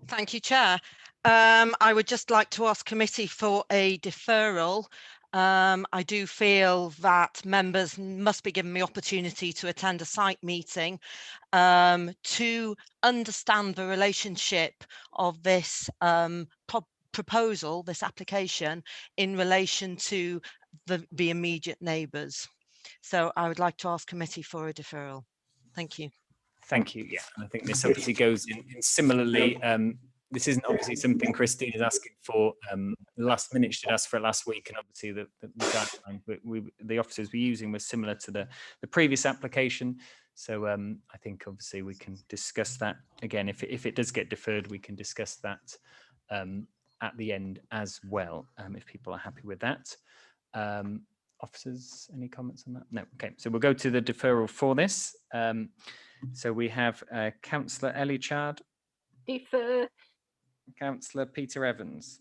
H: Thank you, Chair. I would just like to ask committee for a deferral. I do feel that members must be given the opportunity to attend a site meeting to understand the relationship of this proposal, this application, in relation to the immediate neighbours. So I would like to ask committee for a deferral. Thank you.
C: Thank you. Yeah, and I think this obviously goes in similarly. This isn't obviously something Christine is asking for last minute. She did ask for it last week, and obviously the guidelines the officers were using was similar to the previous application. So I think obviously we can discuss that again. If it does get deferred, we can discuss that at the end as well, if people are happy with that. Officers, any comments on that? No. Okay, so we'll go to the deferral for this. So we have Councillor Ellie Chard.
T: Defer.
C: Councillor Peter Evans.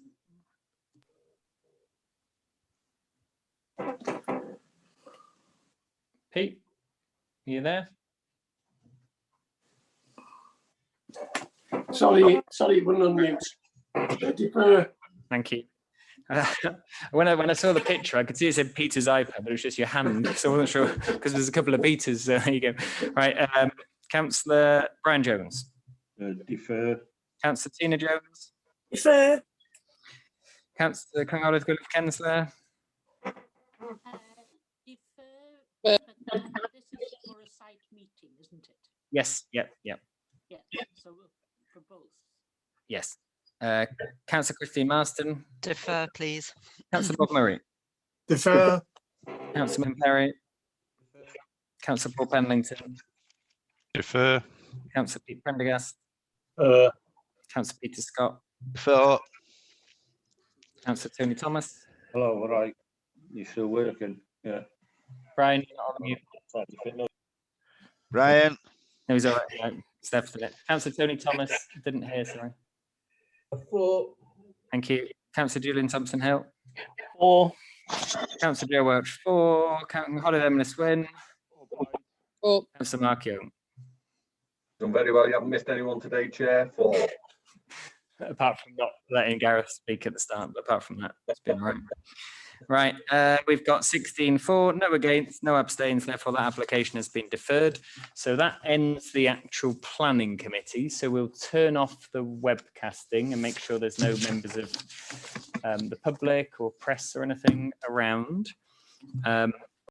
C: Pete, are you there?
U: Sorry, we're on mute. Defer.
C: Thank you. When I saw the picture, I could see it said Peter's iPad, but it was just your hand, so I wasn't sure because there's a couple of Peters. There you go. Right, Councillor Brian Jones.
M: Defer.
C: Councillor Tina Jones.
U: Defer.
C: Councillor Cynghorydd Gwyneth Kensler.
A: Defer, but this is for a site meeting, isn't it?
C: Yes. Yep.
A: Yeah. So for both.
C: Yes. Councillor Christine Marston.
H: Defer, please.
C: Councillor Bob Murray.
P: Defer.
C: Councillor Perry. Councillor Paul Penlington.
S: Defer.
C: Councillor Pete Prendergast. Councillor Peter Scott.
S: Defer.
C: Councillor Tony Thomas.
M: Hello, all right. You still working? Yeah.
C: Brian, you're not on mute.
K: Brian.
C: No, he's all right. He's left it. Councillor Tony Thomas. Didn't hear, sorry.
U: For.
C: Thank you. Councillor Julian Thompson Hill.
U: For.
C: Councillor Joe Welch. For. Cynghorydd Emrys Wyn.
U: For.
C: Councillor Mark Young.
E: Done very well. You haven't missed anyone today, Chair. 4.
C: Apart from not letting Gareth speak at the start, but apart from that, it's been all right. Right, we've got 16 for, no against, no abstains, therefore that application has been deferred. So that ends the actual planning committee. So we'll turn off the webcasting and make sure there's no members of the public or press or anything around.